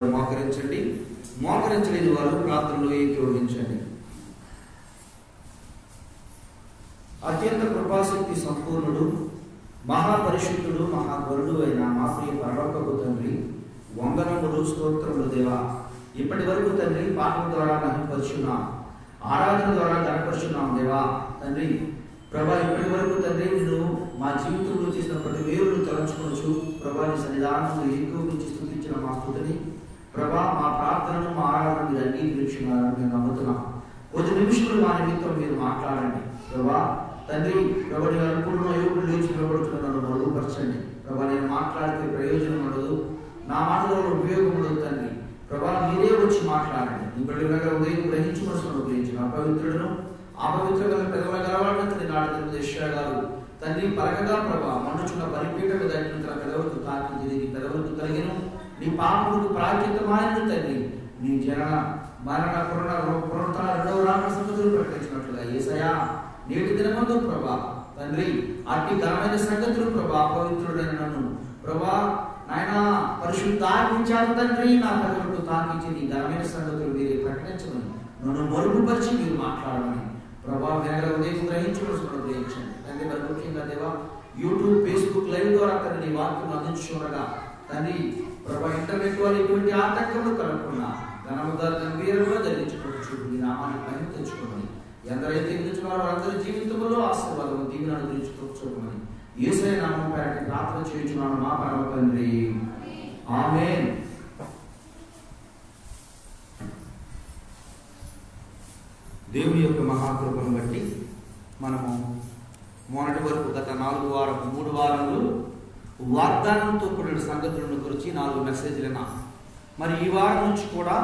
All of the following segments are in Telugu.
మోకరించండి. మోకరించలేని వారు ప్రార్థనలో ఏకీభవించండి. అత్యంత కృపాశక్తి సంపూర్ణుడు, మహాపరిశుద్ధుడు, మహాగరుడు అయిన మా ప్రియ పరలోకపు తండ్రి, వందనములు స్తోత్రములు దేవా. ఇప్పటి వరకు తండ్రి పాఠం ద్వారా మహిమపరుచున్నాం, ఆరాధన ద్వారా గణపరుచున్నాం దేవా. తండ్రి ప్రభా, ఇప్పటి వరకు తండ్రి నేను మా జీవితంలో చేసిన ప్రతి వేరును తలంచుకోవచ్చు ప్రభా. నీ సన్నిధానంలో ఎక్కువ నుంచి స్తుతించిన మా స్తుతిని ప్రభా, మా ప్రార్థనను మా ఆరాధన మీరు అంగీకరించున్నారని మేము నమ్ముతున్నాం. కొద్ది నిమిషములు మా నిమిత్తం మీరు మాట్లాడండి ప్రభా. తండ్రి ప్రభా, నేను అనుకున్న యోగులు లేచి నిలబడుతున్నాను, మరుగుపరచండి ప్రభా. నేను మాట్లాడితే ప్రయోజనం ఉండదు, నా మాటలో ఉపయోగం ఉండదు తండ్రి ప్రభా. మీరే వచ్చి మాట్లాడండి. నీ బిడ్డలుగా ఉదయం గ్రహించవలసిన గ్రహించిన అపవిత్రులను అపవిత్ర పెదవుల గలవాడిని నాడు దేశాలు తండ్రి పలకగా ప్రభా, మనుచున్న పరిపీఠకు తగిన తన పెదవులకు తాకింది, నీ పెదవులకు కలిగిన నీ పాపములకు ప్రాచితమైన తండ్రి నీ జనన మరణ పునరుత్థాన రెండవ రాకడ సంగతులు ప్రకటించినట్లుగా యేసయ్యా నేటి దినమందు ప్రభా తండ్రి అట్టి ఘనమైన సంగతులు ప్రభా, పవిత్రుడైన నన్ను ప్రభా నాయన పరిశుద్ధాత్మించాను తండ్రి. నా పెదవులకు తాకించి నీ ఘనమైన సంగతులు మీరే ప్రకటించమని, నన్ను మరుగుపరిచి మీరు మాట్లాడమని ప్రభా వినగల ఉదయం గ్రహించవలసిన గ్రహించండి తండ్రి. మరి ముఖ్యంగా దేవా యూట్యూబ్, ఫేస్బుక్ లైవ్ ద్వారా తండ్రి నీ వాక్యం అందించుకోనగా తండ్రి ప్రభా ఇంటర్నెట్ వాళ్ళు ఎటువంటి ఆటంకములు కలగకుండా ఘనముగా గంభీరంగా జరిగించుకోవచ్చు. మీ నామాన్ని పైన తెచ్చుకోమని, ఎందరైతే ఎదుర్కొన్నారో వారందరి జీవితంలో ఆశీర్వాదం దీవెన అనుగ్రహించుకోవచ్చుకోమని యేసయ్య నామం పేరటి ప్రార్థన చేయించున్నాను మా పరమ తండ్రి, ఆమేన్. దేవుని యొక్క మహాకృపను బట్టి మనము మొన్నటి వరకు గత 3 వారములు వాగ్దానంతో కూడిన సంగతులను గురించి 4 మెసేజ్లు విన్నాం. మరి ఈ వారం నుంచి కూడా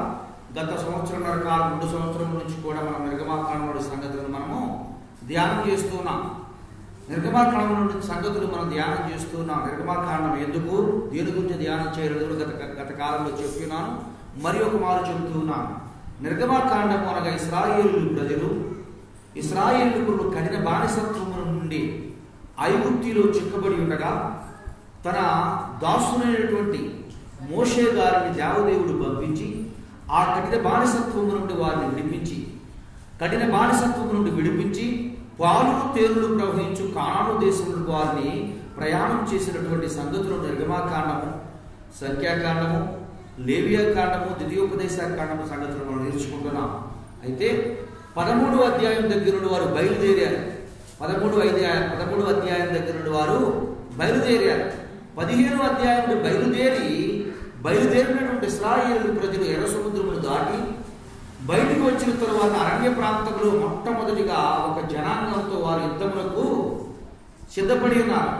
గత సంవత్సరంన్నర కాలం 2 సంవత్సరం నుంచి కూడా మనం నిర్గమాకాండం సంగతులను మనము ధ్యానం చేస్తున్నాం. నిర్గమాకాండం సంగతులు మనం ధ్యానం చేస్తున్నాం. నిర్గమాకాండం ఎందుకు, దేని గురించి ధ్యానం చేయలేదు గత కాలంలో చెప్పినాను, మరి ఒక మారు చెబుతున్నాను. నిర్గమాకాండము అనగా ఇశ్రాయేలు కఠిన బానిసత్వము నుండి ఐగుప్తిలో చిక్కబడి ఉండగా తన దాసునైనటువంటి మోషే గారిని దేవదేవుడు పంపించి ఆ కఠిన బానిసత్వము నుండి వారిని విడిపించి పాలు తేరులు ప్రవహించు కానాను దేశంలో వారిని ప్రయాణం చేసినటువంటి సంగతులు నిర్గమాకాండము, సంఖ్యాకాండము, లేవియాకాండము, ద్వితీయోపదేశకాండము సంగతులు మనం నేర్చుకుంటున్నాం. అయితే 13వ అధ్యాయం దగ్గర నుండి వారు బయలుదేరారు. 13వ అధ్యాయం దగ్గర నుండి వారు బయలుదేరారు. 15వ అధ్యాయం బయలుదేరినటువంటి ఇశ్రాయేలు ప్రజలు ఎర్ర సముద్రమును దాటి బయటికి వచ్చిన తరువాత అరణ్య ప్రాంతంలో మొట్టమొదటిగా ఒక జనాంగంతో వారు యుద్ధములకు సిద్ధపడి ఉన్నారు.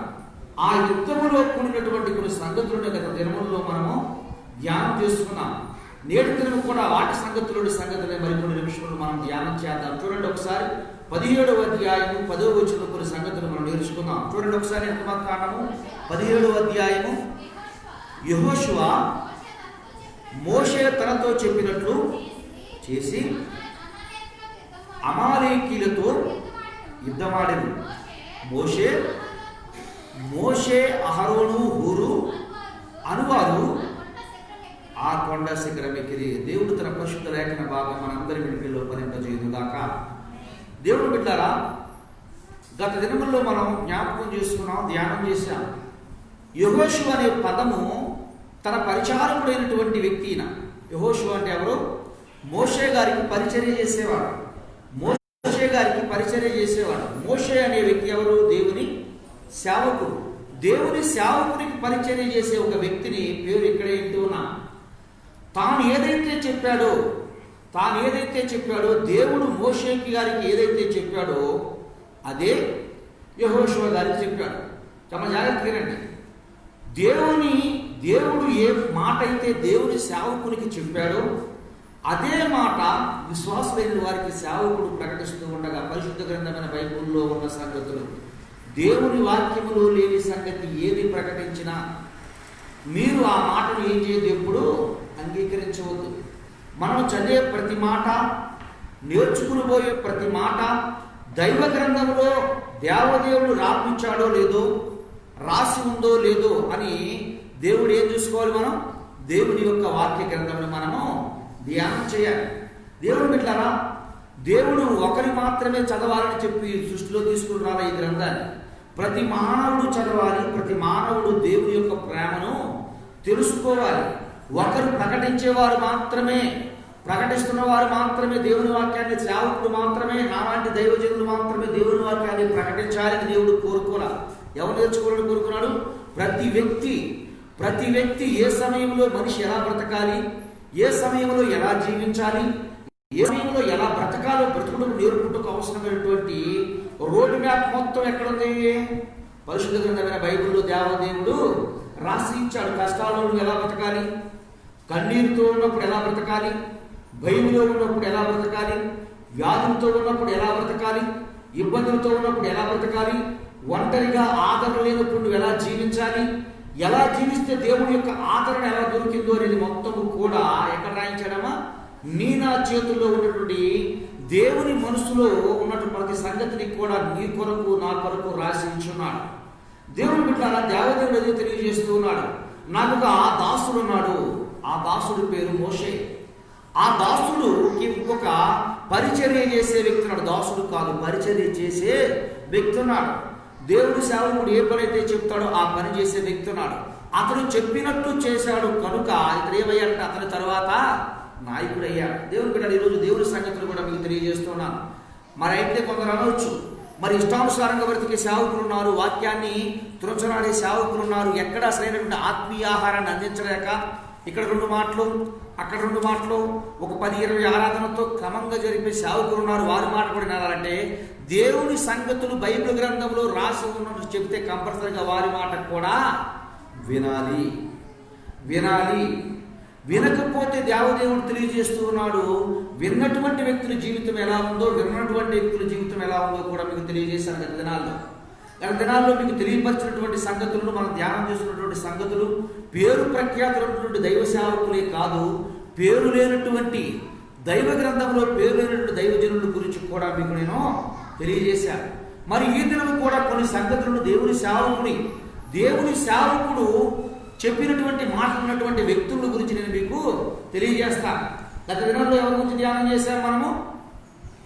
ఆ యుద్ధములో కూడినటువంటి కొన్ని సంగతులను గత దినములలో మనము ధ్యానం చేసుకున్నాం. నేటి దినము కూడా వాటి సంగతులే మరికొన్ని నిమిషములు మనం ధ్యానం చేద్దాం. చూడండి ఒకసారి 17వ అధ్యాయము 10వ వచనంలో కొన్ని సంగతులు మనం నేర్చుకుందాం. చూడండి ఒకసారి నిర్గమాకాండము 17వ అధ్యాయము. యెహోషువ మోషే తనతో చెప్పినట్లు చేసి అమాలేకీలతో యుద్ధమాడెను. మోషే అహరోను హూరు అనువారు ఆ కొండ శిఖరం ఎక్కిరి. దేవుడు తన పరిశుద్ధ లేఖన భాగం మనందరి వినికిడిలో ఫలింపజేయుగాక. దేవుడు బిడ్డారా, గత దినముల్లో మనం జ్ఞాపకం చేసుకున్నాం, ధ్యానం చేశాం. యెహోషువ అనే పదము తన పరిచారకుడైనటువంటి వ్యక్తి. యెహోషువ అంటే ఎవరు? మోషే గారికి పరిచర్య చేసేవాడు. మోషే అనే వ్యక్తి ఎవరు? దేవుని సేవకుడు. దేవుని సేవకునికి పరిచర్య చేసే ఒక వ్యక్తిని పేరు ఇక్కడ ఏంటి ఉన్నా, తాను ఏదైతే చెప్పాడో దేవుడు మోషేకి గారికి ఏదైతే చెప్పాడో అదే యెహోషువ గారికి చెప్పాడు. చాలా జాగ్రత్తగా రండి. దేవుడు ఏ మాట అయితే దేవుని సేవకునికి చెప్పాడో అదే మాట విశ్వాసులైన వారికి సేవకుడు ప్రకటిస్తూ ఉండగా పరిశుద్ధ గ్రంథమైన బైబిల్లో ఉన్న సంగతులు, దేవుని వాక్యములో లేని సంగతి ఏది ప్రకటించినా మీరు ఆ మాటను ఏం చేయదు, ఎప్పుడు అంగీకరించవద్దు. మనం చదివే ప్రతి మాట, నేర్చుకుని పోయే ప్రతి మాట దైవ గ్రంథంలో దేవదేవుడు రాపించాడో లేదో, రాసి ఉందో లేదో అని దేవుడు ఏం చూసుకోవాలి? మనం దేవుని యొక్క వాక్య గ్రంథమును మనము ధ్యానం చేయాలి. దేవుడు బిడ్డలారా, దేవుడు ఒకరి మాత్రమే చదవాలని చెప్పి సృష్టిలో తీసుకుంటున్నారా ఈ గ్రంథాన్ని? ప్రతి మానవుడు చదవాలి. ప్రతి మానవుడు దేవుని యొక్క ప్రేమను తెలుసుకోవాలి. ఒకరు ప్రకటించేవారు మాత్రమే, ప్రకటిస్తున్న వారు మాత్రమే దేవుని వాక్యాన్ని, సేవకుడు మాత్రమే, నాలాంటి దైవజనులు మాత్రమే దేవుని వాక్యాన్ని ప్రకటించాలని దేవుడు కోరుకోరా. ఎవరు నేర్చుకోవాలని కోరుకున్నాడు? ప్రతి వ్యక్తి ఏ సమయంలో మనిషి ఎలా బ్రతకాలి, ఏ సమయంలో ఎలా జీవించాలి, ఏ సమయంలో ఎలా బ్రతకాలో బ్రతుకుడు నేర్పుటకు అవసరమైనటువంటి రోడ్ మ్యాప్ మొత్తం ఎక్కడుంది? పరిశుద్ధ గ్రంథమైన బైబిల్లో దేవదేవుడు రాసి ఇచ్చాడు. కష్టాల్లో ఎలా బ్రతకాలి, కన్నీరుతో ఉన్నప్పుడు ఎలా బ్రతకాలి, భయంలో ఉన్నప్పుడు ఎలా బ్రతకాలి, వ్యాధులతో ఉన్నప్పుడు ఎలా బ్రతకాలి, ఇబ్బందులతో ఉన్నప్పుడు ఎలా బ్రతకాలి, ఒంటరిగా ఆదరణ లేనప్పుడు ఎలా జీవించాలి, ఎలా జీవిస్తే దేవుడి యొక్క ఆదరణ ఎలా దొరికిందో అనేది మొత్తము కూడా ఎక్కడ రాయించాడమ్మా? నీ నా చేతుల్లో ఉన్నటువంటి దేవుని మనసులో ఉన్నటువంటి ప్రతి సంగతిని కూడా నీ కొరకు నా కొరకు రాసి ఉంచున్నాడు. దేవుని బిడ్డలారా, దేవదేవుడు ఏదో తెలియజేస్తూ ఉన్నాడు. నాకు ఒక దాసుడు ఉన్నాడు. ఆ దాసుడి పేరు మోషే. ఆ దాసుడుకి ఇంకొక పరిచర్య చేసే వ్యక్తి ఉన్నాడు. దాసుడు కాదు, పరిచర్య చేసే వ్యక్తి ఉన్నాడు. దేవుడి సేవకుడు ఏ పని అయితే చెప్తాడో ఆ పని చేసే వ్యక్తి ఉన్నాడు. అతడు చెప్పినట్టు చేశాడు కనుక ఇతడు ఏమయ్యాడంటే అతని తర్వాత నాయకుడు అయ్యాడు. దేవుని బిడ్డలు, ఈరోజు దేవుడి సంగతులు కూడా మీకు తెలియజేస్తున్నాను. మరి అయితే కొందరు అనవచ్చు, మరి ఇష్టానుసారంగా బ్రతికే సేవకులు ఉన్నారు, వాక్యాన్ని తురచనాడే సేవకులు ఉన్నారు, ఎక్కడ అసలైనటువంటి ఆత్మీయ ఆహారాన్ని అందించలేక ఇక్కడ 2 మాటలు అక్కడ 2 మాటలు ఒక 10-20 ఆరాధనతో క్రమంగా జరిపే సేవకులు ఉన్నారు. వారి మాట కూడా వినాలంటే దేవుని సంగతులు బైబిల్ గ్రంథంలో రాసి ఉన్నట్టు చెప్తే కంపల్సరీగా వారి మాట కూడా వినాలి. వినకపోతే దేవదేవుడు తెలియజేస్తూ ఉన్నాడు. విన్నటువంటి వ్యక్తుల జీవితం ఎలా ఉందో, విన్నటువంటి వ్యక్తుల జీవితం ఎలా ఉందో కూడా మీకు తెలియజేశాను గత దినాల్లో మీకు తెలియపరిచినటువంటి సంగతులను మనం ధ్యానం చేస్తున్నటువంటి సంగతులు పేరు ప్రఖ్యాతులైనటువంటి దైవ సేవకులే కాదు, పేరు లేనటువంటి దైవ గ్రంథంలో పేరు లేనటువంటి దైవజనుల గురించి కూడా మీకు నేను తెలియజేశాను. మరి ఈ దినం కూడా కొన్ని సంగతులను దేవుని సేవకుడు చెప్పినటువంటి మాటలు ఉన్నటువంటి వ్యక్తుల గురించి నేను మీకు తెలియజేస్తాను. గత దినంలో ఎవరి గురించి ధ్యానం చేశాం? మనము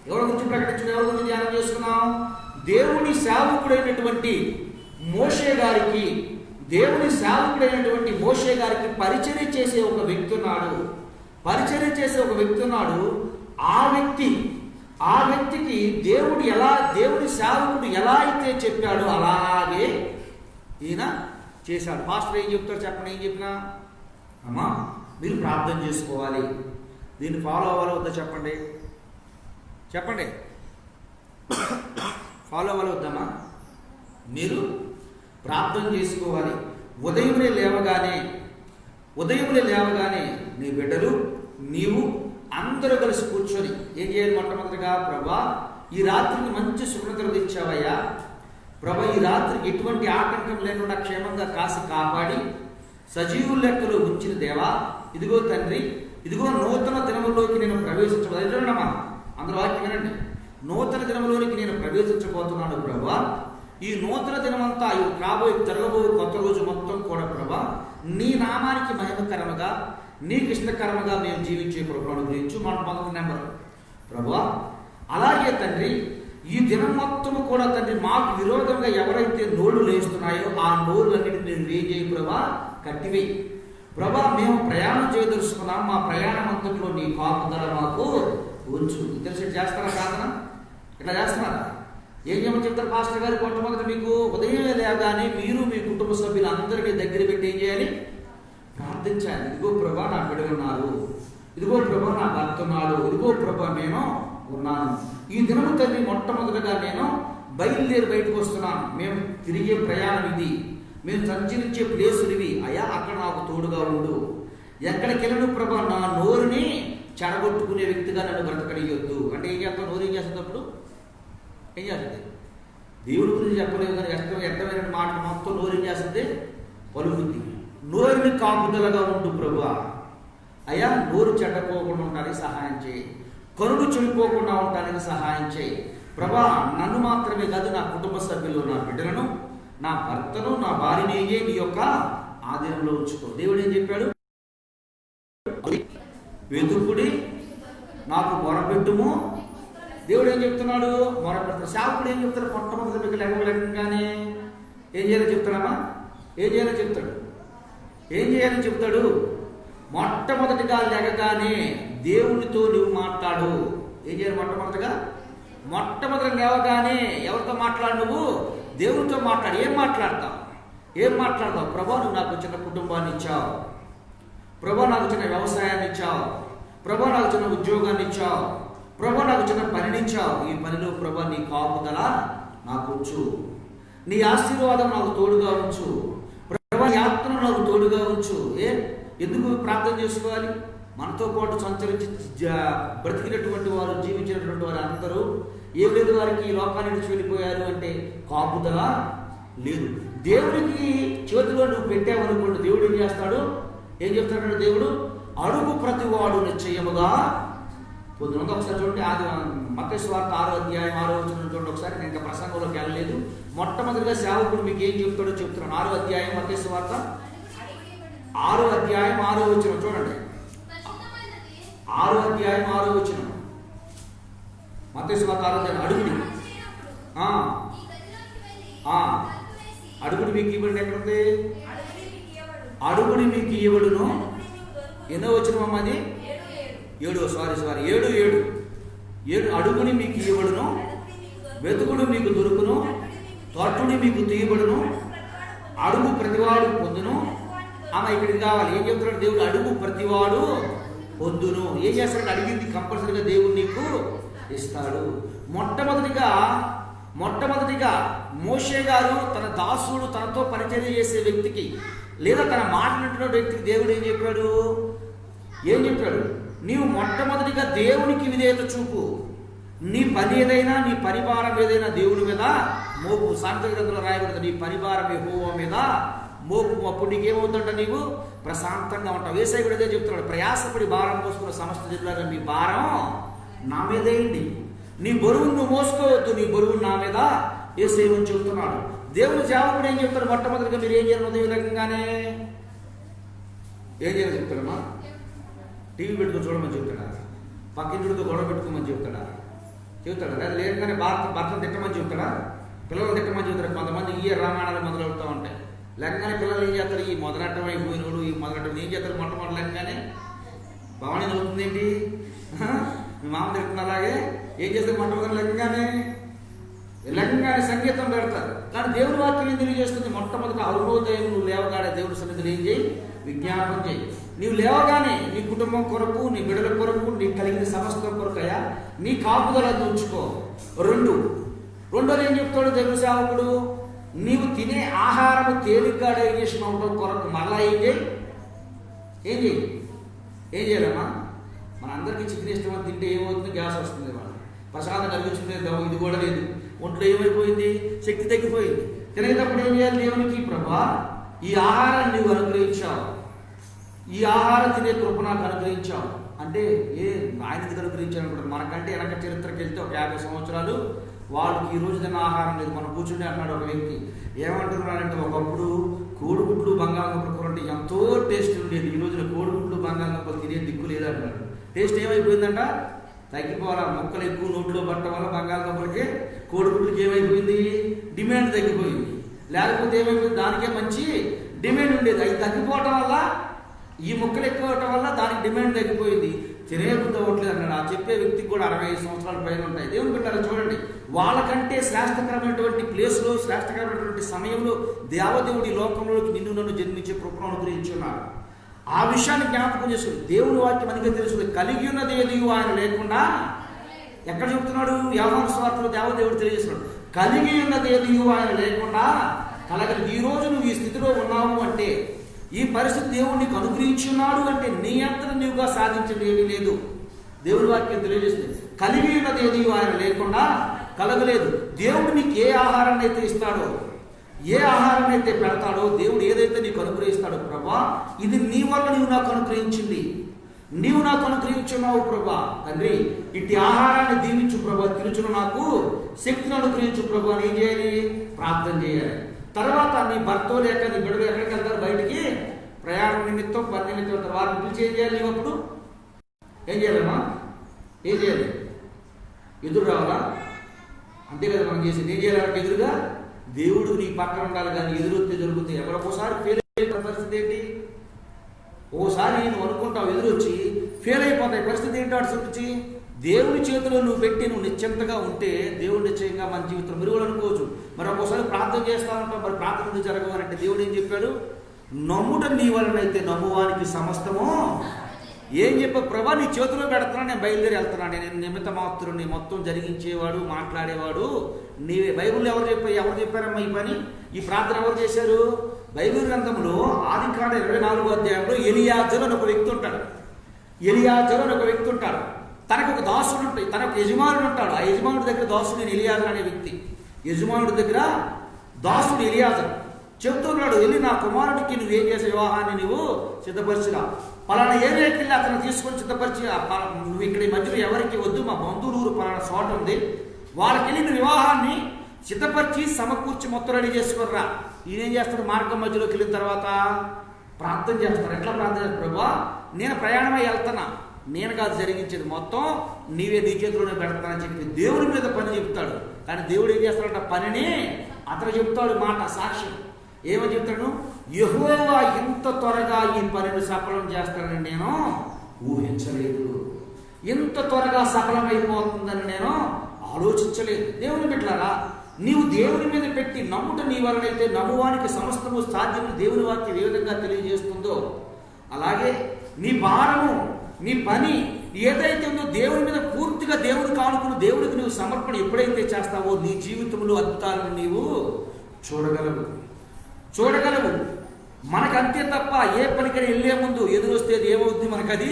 ఎవరి గురించి ప్రకటించిన, ఎవరి గురించి ధ్యానం చేసుకున్నాం? దేవుని సేవకుడైనటువంటి మోషే గారికి, పరిచర్య చేసే ఒక వ్యక్తి ఉన్నాడు. ఆ వ్యక్తికి దేవుని సేవకుడు ఎలా అయితే చెప్పాడో అలాగే ఈయన చేశాడు. పాస్టర్ ఏం చెప్తారు చెప్పండి? ఏం చెప్పినా అమ్మా మీరు ప్రార్థన చేసుకోవాలి, దీన్ని ఫాలో అవ్వాలో వద్దా చెప్పండి ఫాలో అవ్వాలి వద్దామా? మీరు ప్రార్థన చేసుకోవాలి. ఉదయమునే లేవగానే నీ బిడ్డలు నీవు అందరూ కలిసి కూర్చొని ఏం చేయాలి? మొట్టమొదటిగా, ప్రభా ఈ రాత్రికి మంచి శుభ్రతలు తెచ్చావయ్యా, ప్రభా ఈ రాత్రికి ఎటువంటి ఆటంకం లేకుండా క్షేమంగా కాసి కాపాడి సజీవుల లెక్కలో ఉంచిన దేవా, ఇదిగో తండ్రి, ఇదిగో నూతన దినములోకి నేను ప్రవేశించబోతున్నానమ్మా. అందరూ వాక్యం వినండి. నూతన దినములోనికి నేను ప్రవేశించబోతున్నాను ప్రభా. ఈ నూతన దినమంతా జరగబోయే కొత్త రోజు మొత్తం కూడా ప్రభా నీ నామానికి మహిమకరముగా, నీకు ఇష్టకరముగా మేము జీవించే కృపను గురించి మనం 11 నెంబర్ ప్రభా. అలాగే తండ్రి, ఈ దినం మొత్తము కూడా తండ్రి మాకు విరోధంగా ఎవరైతే నోళ్లు లేస్తున్నాయో ఆ నోళ్ళన్నిటిని నేను వేయి ప్రభా, కట్టివేయి ప్రభా. మేము ప్రయాణం చేయదలుచుకున్నాం, మా ప్రయాణం అంతట్లో నీ కాపుదల మాకు ఉంచు. తెలిసి చేస్తారా ప్రార్థన? ఇట్లా చేస్తున్నారా? ఏం చేయమని చెప్తారు పాస్టర్ గారు? మొట్టమొదటి మీకు ఉదయం లేగానే మీరు మీ కుటుంబ సభ్యులందరినీ దగ్గర పెట్టి ఏం చేయాలి? ప్రార్థించాలి. ఇదిగో ప్రభా నా బిడ్డలు ఉన్నారు, ఇదిగో ప్రభా నా భర్త ఉన్నాడు, ఇదిగో ప్రభా నేను ఉన్నాను. ఈ దినము తండ్రి మొట్టమొదటిగా నేను బయలుదేరి బయటకు వస్తున్నాను. మేము తిరిగే ప్రయాణం ఇది, మేము సంచరించే ప్లేసులు ఇవి. అయ్యా అక్కడ నాకు తోడుగా ఉండు. ఎక్కడికి వెళ్ళను ప్రభా నా నోరుని చెడగొట్టుకునే వ్యక్తిగా నన్ను బ్రతకనియొద్దు. అంటే ఏం చేస్తాం? నోరు ఏం చేస్తుంది? అప్పుడు ఏం చేస్తుంది? దేవుడి గురించి చెప్పలేదు కానీ ఎక్కడమైన మాట మొత్తం నోరు ఏం చేస్తుంది? పలుకుద్ది. నోరుని కాపుదలగా ఉండు ప్రభువా. అయ్యా నోరు చెడ్డపోకుండా ఉండడానికి సహాయం చేయి, కరుడు చెడిపోకుండా ఉండడానికి సహాయం చేయి ప్రభా. నన్ను మాత్రమే కాదు, నా కుటుంబ సభ్యులు, నా బిడ్డలను, నా భర్తను, నా భార్యని నీ యొక్క ఆధీనంలో ఉంచుకో. దేవుడు ఏం చెప్పాడు? వెతుకుడి, నాకు మొరపెట్టుము. దేవుడు ఏం చెప్తున్నాడు? మొరపెడతాడు. సేవకుడు ఏం చెప్తాడు? మొట్టమొదటి మీకు లేకగానే ఏం చేయాలో చెప్తాడమ్మా? ఏం చేయాలో చెప్తాడు? ఏం చేయాలని చెప్తాడు? మొట్టమొదటిగా లేకగానే దేవునితో నువ్వు మాట్లాడు. ఏం చేయాలి? మొట్టమొదటిగా లేవగానే ఎవరితో మాట్లాడు? నువ్వు దేవునితో మాట్లాడు. ఏం మాట్లాడతావు? ప్రభా, నువ్వు నాకు చిన్న కుటుంబాన్ని ఇచ్చావు. ప్రభా, నాకు చిన్న వ్యవసాయాన్ని ఇచ్చావు. ప్రభా, నాకు చిన్న ఉద్యోగాన్ని ఇచ్చావు. ప్రభా, నాకు చిన్న పనిని ఇచ్చావు. ఈ పనిలో ప్రభా నీ కాపుదల నాకు ఉంచు. నీ ఆశీర్వాదం నాకు తోడుగా ఉంచు. ప్రభా, యాత్రను నాకు తోడుగా ఉంచు. ఎందుకు ప్రార్థన చేసుకోవాలి? మనతో పాటు సంచరించి బ్రతికినటువంటి వారు, జీవించినటువంటి వారు అందరూ ఏం లేదు, వారికి ఈ లోకాన్ని నుంచి వెళ్ళిపోయారు అంటే కాపుదల లేదు. దేవుడికి చేతిలో నువ్వు పెట్టావనుకోండి, దేవుడు ఏం చేస్తాడు? ఏం చెప్తాడు దేవుడు? అడుగు ప్రతివాడు నిశ్చయముగా పొందును. ఒకసారి చూడండి, అది మత్తయి సువార్త 6వ అధ్యాయం 6వ వచనం చూడండి ఒకసారి. నేను ఇంకా ప్రసంగంలోకి వెళ్ళలేదు. మొట్టమొదటిగా సేవకుడు మీకు ఏం చెప్తాడో చెప్తున్నాను. 6వ అధ్యాయం మత్తయి సువార్త 6వ అధ్యాయం 6వ వచనం చూడండి. 6వ అధ్యాయం 6వ వచనం మత్తయి సువార్త 6వ అధ్యాయం. అడుగుడు మీకు ఇవ్వండి. ఎక్కడుంది? అడుగుడి మీకు ఇవ్వడును. ఎన్నో వచనం అమ్మ అది? 7. అడుగుని మీకు ఇవ్వడును, వెతుకుడు మీకు దొరుకును, తొట్టుని మీకు తీయబడును, అడుగు ప్రతివాడు పొందును. ఇక్కడికి కావాలి. ఏం చెప్తున్నాడు దేవుడు? అడుగు ప్రతివాడు పొందును. ఏం చేస్తాడు? అడిగింది కంపల్సరీగా దేవుడు నీకు ఇస్తాడు. మొట్టమొదటిగా మోషే గారు తన దాసుడు, తనతో పరిచర్య చేసే వ్యక్తికి లేదా తన మాట్లాడుతున్న వ్యక్తికి దేవుడు ఏం చెప్పాడు? నీవు మొట్టమొదటిగా దేవునికి విధేయత చూపు. నీ పని ఏదైనా, నీ పరివారం ఏదైనా దేవుని మీద మోపు. సామెతల గ్రంథంలో రాయబడుతుంది, నీ పరివారం యెహోవా మీద మోపు. అప్పుడు నీకేమవుతుంట? నీవు ప్రశాంతంగా ఉంటావు. యేసయ్య కూడా ఇదే చెప్తున్నాడు, ప్రయాసపడి భారం మోసుకున్న సమస్త జిల్లాలో మీ భారం నా మీదేయండి. నీ బరువును నువ్వు మోసుకోవద్దు, నీ బరువును నా మీద యేసయ్య అని చెబుతున్నాడు. దేవుని సేవకుడు ఏం చెప్తాడు? మొట్టమొదటిగా మీరు ఏం చేయాలి? ఉదయం రకంగానే ఏం చేయాలి చెప్తాడమ్మా? టీవీ పెట్టుకుని చూడమని చెప్తాడా? పక్కింటితో గొడవ పెట్టుకోమని చెప్తాడా? లేదా లేదంగానే భర్తను తిట్టమని చెప్తాడా? పిల్లలు తిట్టమని చెప్తాడు. కొంతమంది ఈ రామాయణాలు మొదలవుతూ ఉంటాయి. లేకగానే పిల్లలు ఏం చేస్తారు? ఈ మొదలట్టం అయిపోయినోడు, ఈ మొదలట్టం ఏం చేస్తారు? మొట్టమొదటి లేకగానే భవానీ అవుతుంది ఏంటి? మీ మామ తిడుతున్న అలాగే ఏం చేస్తారు? మొట్టమొదటి లేకగానే సంగీతం పెడతారు. కానీ దేవుని వాక్యం ఏం తెలియజేస్తుంది? మొట్టమొదటి అరుణోదయం నువ్వు లేవగానే దేవుడి సన్నిధిలో ఏం చేయి? విజ్ఞాపనం చేయి. నీవు లేవగానే నీ కుటుంబం కొరకు, నీ బిడ్డల కొరకు, నీకు కలిగిన సమస్త కొరకయ్యా నీ కాపుదల ఉంచుకో. రెండోది ఏం చెప్తాడు దేవుని సేవకుడు? నీవు తినే ఆహారము తేలిగ్గా డైజెషన్ అవడం కొరకు మరలా ఏం చేయాలమ్మా? మన అందరికీ చికెన్ ఇష్టమని తింటే ఏమవుతుంది? గ్యాస్ వస్తుంది. వాళ్ళు ప్రసాదం కలిగించుకునే ఇది కూడా లేదు. ఒంట్లో ఏమైపోయింది? శక్తి తగ్గిపోయింది. తినేటప్పుడు ఏం చేయాలి? దేవునికి ప్రభా, ఈ ఆహారాన్ని నువ్వు అనుగ్రహించావు, ఈ ఆహారం తినే కృప నాకు అనుగ్రహించావు అంటే ఆయనది అనుగ్రహించాను అనుకుంటారు. మనకంటే వెనక చరిత్రకి వెళ్తే ఒక 50 సంవత్సరాలు వాళ్ళకి ఈ రోజు తిన్న ఆహారం లేదు. మనం కూర్చుంటే అన్నాడు ఒక వ్యక్తి. ఏమంటున్నాడంటే, ఒకప్పుడు కోడిగుడ్లు బంగాళదుంపల కూర అంటే ఎంతో టేస్ట్ ఉండేది. ఈ రోజున కోడిగుడ్లు బంగాళదుంపలు తినే దిక్కు లేదంటున్నాడు. టేస్ట్ ఏమైపోయిందంట? తగ్గిపోవాలా. మొక్కలు ఎక్కువ నోట్లో పట్టడం వల్ల బంగాళదుంపలకి, కోడిగుడ్లకి ఏమైపోయింది? డిమాండ్ తగ్గిపోయింది. లేకపోతే ఏమైపోయింది? దానికే మంచి డిమాండ్ ఉండేది. అది తగ్గిపోవటం వల్ల, ఈ మొక్కలు ఎక్కువ అవటం వల్ల దానికి డిమాండ్ తగ్గిపోయింది. తినేబుద్ధి అవ్వట్లేదు అన్నాడు. ఆ చెప్పే వ్యక్తికి కూడా 65 సంవత్సరాల పైన ఉంటాయి. దేవుని బిడ్డలారా చూడండి, వాళ్ళకంటే శ్రేష్టకరమైనటువంటి ప్లేస్లో, శ్రేష్టకరమైనటువంటి సమయంలో దేవదేవుడి లోకంలోకి నిన్ను నన్ను జన్మించే కృపను అనుగ్రహించున్నాడు. ఆ విషయాన్ని జ్ఞాపకం చేసుకుని దేవుని వాక్యం మనకే తెలుసు. కలిగి ఉన్నది ఏది ఆయన లేకుండా, ఎక్కడ చెప్తున్నాడు? యోహాను సువార్తలో దేవదేవుడు తెలియజేస్తున్నాడు, కలిగి ఉన్నది ఏది ఆయన లేకుండా కలగదు. ఈ రోజు నువ్వు ఈ స్థితిలో ఉన్నావు అంటే, ఈ పరిస్థితి దేవుడు నీకు అనుగ్రహించున్నాడు అంటే, నీ అంతట నీవుగా సాధించేది ఏమీ లేదు. దేవుని వాక్యం తెలియజేస్తుంది, కలిగి ఉన్నది ఏది ఆయన లేకుండా కలగలేదు. దేవుడు నీకు ఏ ఆహారాన్ని అయితే ఇస్తాడో, ఏ ఆహారాన్ని అయితే పెడతాడో, దేవుడు ఏదైతే నీకు అనుగ్రహిస్తాడో, ప్రభా ఇది నీ వల్ల నీవు నాకు అనుగ్రహించింది, నీవు నాకు అనుగ్రహించున్నావు ప్రభా. తండ్రి, ఇట్టి ఆహారాన్ని దీవించు ప్రభా, తినుచును నాకు శక్తిని అనుగ్రహించు ప్రభా అని ఏం చేయాలి? ప్రార్థన చేయాలి. తర్వాత నీ భర్త లేక నీ బిడ్డలు ఎక్కడికి వెళ్తారు? బయటికి ప్రయాణం నిమిత్తం, పని నిమిత్తం వారిని పిలిచి ఏం చేయాలి? నీవు అప్పుడు ఏం చేయాలమ్మా? ఏం చేయాలి? ఎదురు రావాలా? అంతే కదా మనం చేసేది. ఏం చేయాలంటే ఎదురుగా దేవుడు నీ పక్కన ఉండాలి, కానీ ఎదురొస్తే జరుగుతాయి. ఎవరొకసారి ఫెయిల్ అయిపోయిన పరిస్థితి ఏంటి? ఓసారి నేను అనుకుంటావు, ఎదురొచ్చి ఫెయిల్ అయిపోతాయి. పరిస్థితి ఏంటో అటు చూపించి దేవుని చేతిలో నువ్వు పెట్టి నువ్వు నిశ్చింతగా ఉంటే దేవుడు నిశ్చయంగా మన జీవితం మెరుగులు అనుకోవచ్చు. మరి ఒక్కోసారి ప్రార్థన చేస్తా ఉంటాం, మరి ప్రార్థన జరగవాలంటే దేవుడు ఏం చెప్పాడు? నమ్ముట నీ వలనైతే నమ్మువానికి సమస్తము. ఏం చెప్పా? ప్రభా నీ చేతిలో పెడుతున్నా, నేను బయలుదేరి వెళ్తున్నాను, నేను నిమిత్త మాత్రుని, మొత్తం జరిగించేవాడు, మాట్లాడేవాడు నీవే. బైబిల్లో ఎవరు చెప్పారమ్మా ఈ పని? ఈ ప్రార్థన ఎవరు చేశారు? బైబిల్ గ్రంథంలో ఆదికాండ 24వ అధ్యాయంలో ఎలియాజరు అని ఒక వ్యక్తి ఉంటాడు. ఎలియాజరు అని ఒక వ్యక్తి ఉంటాడు. తనకు ఒక దాసుడు ఉంటాయి, తనకు యజమానుడు ఉంటాడు. ఆ యజమానుడి దగ్గర దాసుడు ఎలియాజరు అనే వ్యక్తి. యజమానుడి దగ్గర దాసుడు ఎలియాజరు చెబుతున్నాడు, వెళ్ళి నా కుమారుడికి నువ్వేం చేసే వివాహాన్ని నువ్వు సిద్ధపరిచిరా, పలానా ఏరియాకి వెళ్ళి అతను తీసుకొని సిద్ధపరిచి, నువ్వు ఇక్కడ ఈ మధ్యలో ఎవరికి వద్దు, మా బంధువులు పలానా చోట ఉంది, వాళ్ళకి వెళ్ళి నువ్వు వివాహాన్ని సిద్ధపరిచి సమకూర్చి మొత్తం రెడీ చేసుకుర్రా. ఈయనేం చేస్తాడు? మార్గం మధ్యలోకి వెళ్ళిన తర్వాత ప్రార్థన చేస్తాడు. ఎట్లా ప్రార్థన చేస్తాడు? ప్రభా నేను ప్రయాణమై వెళ్తున్నా, నేను కాదు జరిగించేది, మొత్తం నీవే, నీ చేతిలోనే పెడతానని చెప్పి దేవుడి మీద పని చెప్తాడు. కానీ దేవుడు ఏం చేస్తాడంట? పనిని అతను చెప్తాడు, మాట సాక్ష్యం. ఏమని చెప్తాడు? యెహోవా ఇంత త్వరగా ఈ పనిని సఫలం చేస్తానని నేను ఊహించలేదు, ఇంత త్వరగా సఫలమైపోతుందని నేను ఆలోచించలేదు. దేవుని బిడ్డలారా, నీవు దేవుని మీద పెట్టి నమ్ముట నీ వలనైతే నమ్మువానికి సమస్తము సాధ్యము దేవుని వాక్యం ఏ విధంగా తెలియజేస్తుందో, అలాగే నీ భారము, నీ పని ఏదైతే ఉందో దేవుని మీద పూర్తిగా దేవుడికి ఆనుకుని దేవుడికి నువ్వు సమర్పణ ఎప్పుడైతే చేస్తావో నీ జీవితంలో అద్భుతాలను నీవు చూడగలవు. మనకంతే తప్ప ఏ పనికని వెళ్ళే ముందు ఎదురొస్తే ఏమవుతుంది? మనకది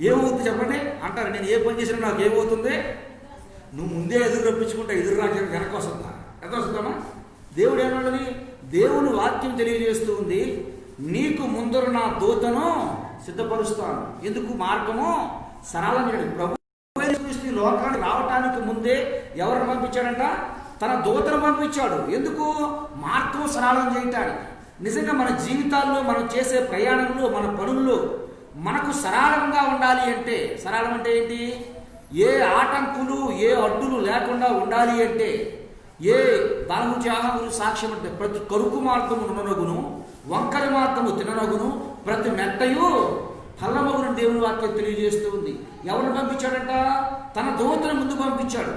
ఏమవుతుంది చెప్పండి అంటారు. నేను ఏ పని చేసినా నాకు ఏమవుతుంది? నువ్వు ముందే ఎదురు రప్పించుకుంటా, ఎదురు రాక వెనక వస్తుందా? ఎంత వస్తుందమ్మా? దేవుడు ఏమన్నది? దేవుని వాక్యం తెలియజేస్తూ ఉంది, నీకు ముందర నా దూతను సిద్ధపరుస్తాను. ఎందుకు? మార్గము సరళం చేయడం. ప్రభు లోకానికి రావటానికి ముందే ఎవరిని పంపించాడంట? తన దూతను పంపించాడు. ఎందుకు? మార్గం సరళం చేయటానికి. నిజంగా మన జీవితాల్లో, మనం చేసే ప్రయాణంలో, మన పనుల్లో మనకు సరళంగా ఉండాలి అంటే, సరళం అంటే ఏంటి? ఏ ఆటంకులు, ఏ అడ్డులు లేకుండా ఉండాలి అంటే, ఏ దాని గురించి ఆహారం సాక్ష్యం అంటే, ప్రతి కరుకు మార్గము నుననగును, వంకర మార్గము తిననగును, ప్రతి మెట్టయు పల్లమగును దేవుని వాక్యం తెలియజేస్తూ ఉంది. ఎవరిని పంపించాడంట? తన దూతను ముందు పంపించాడు.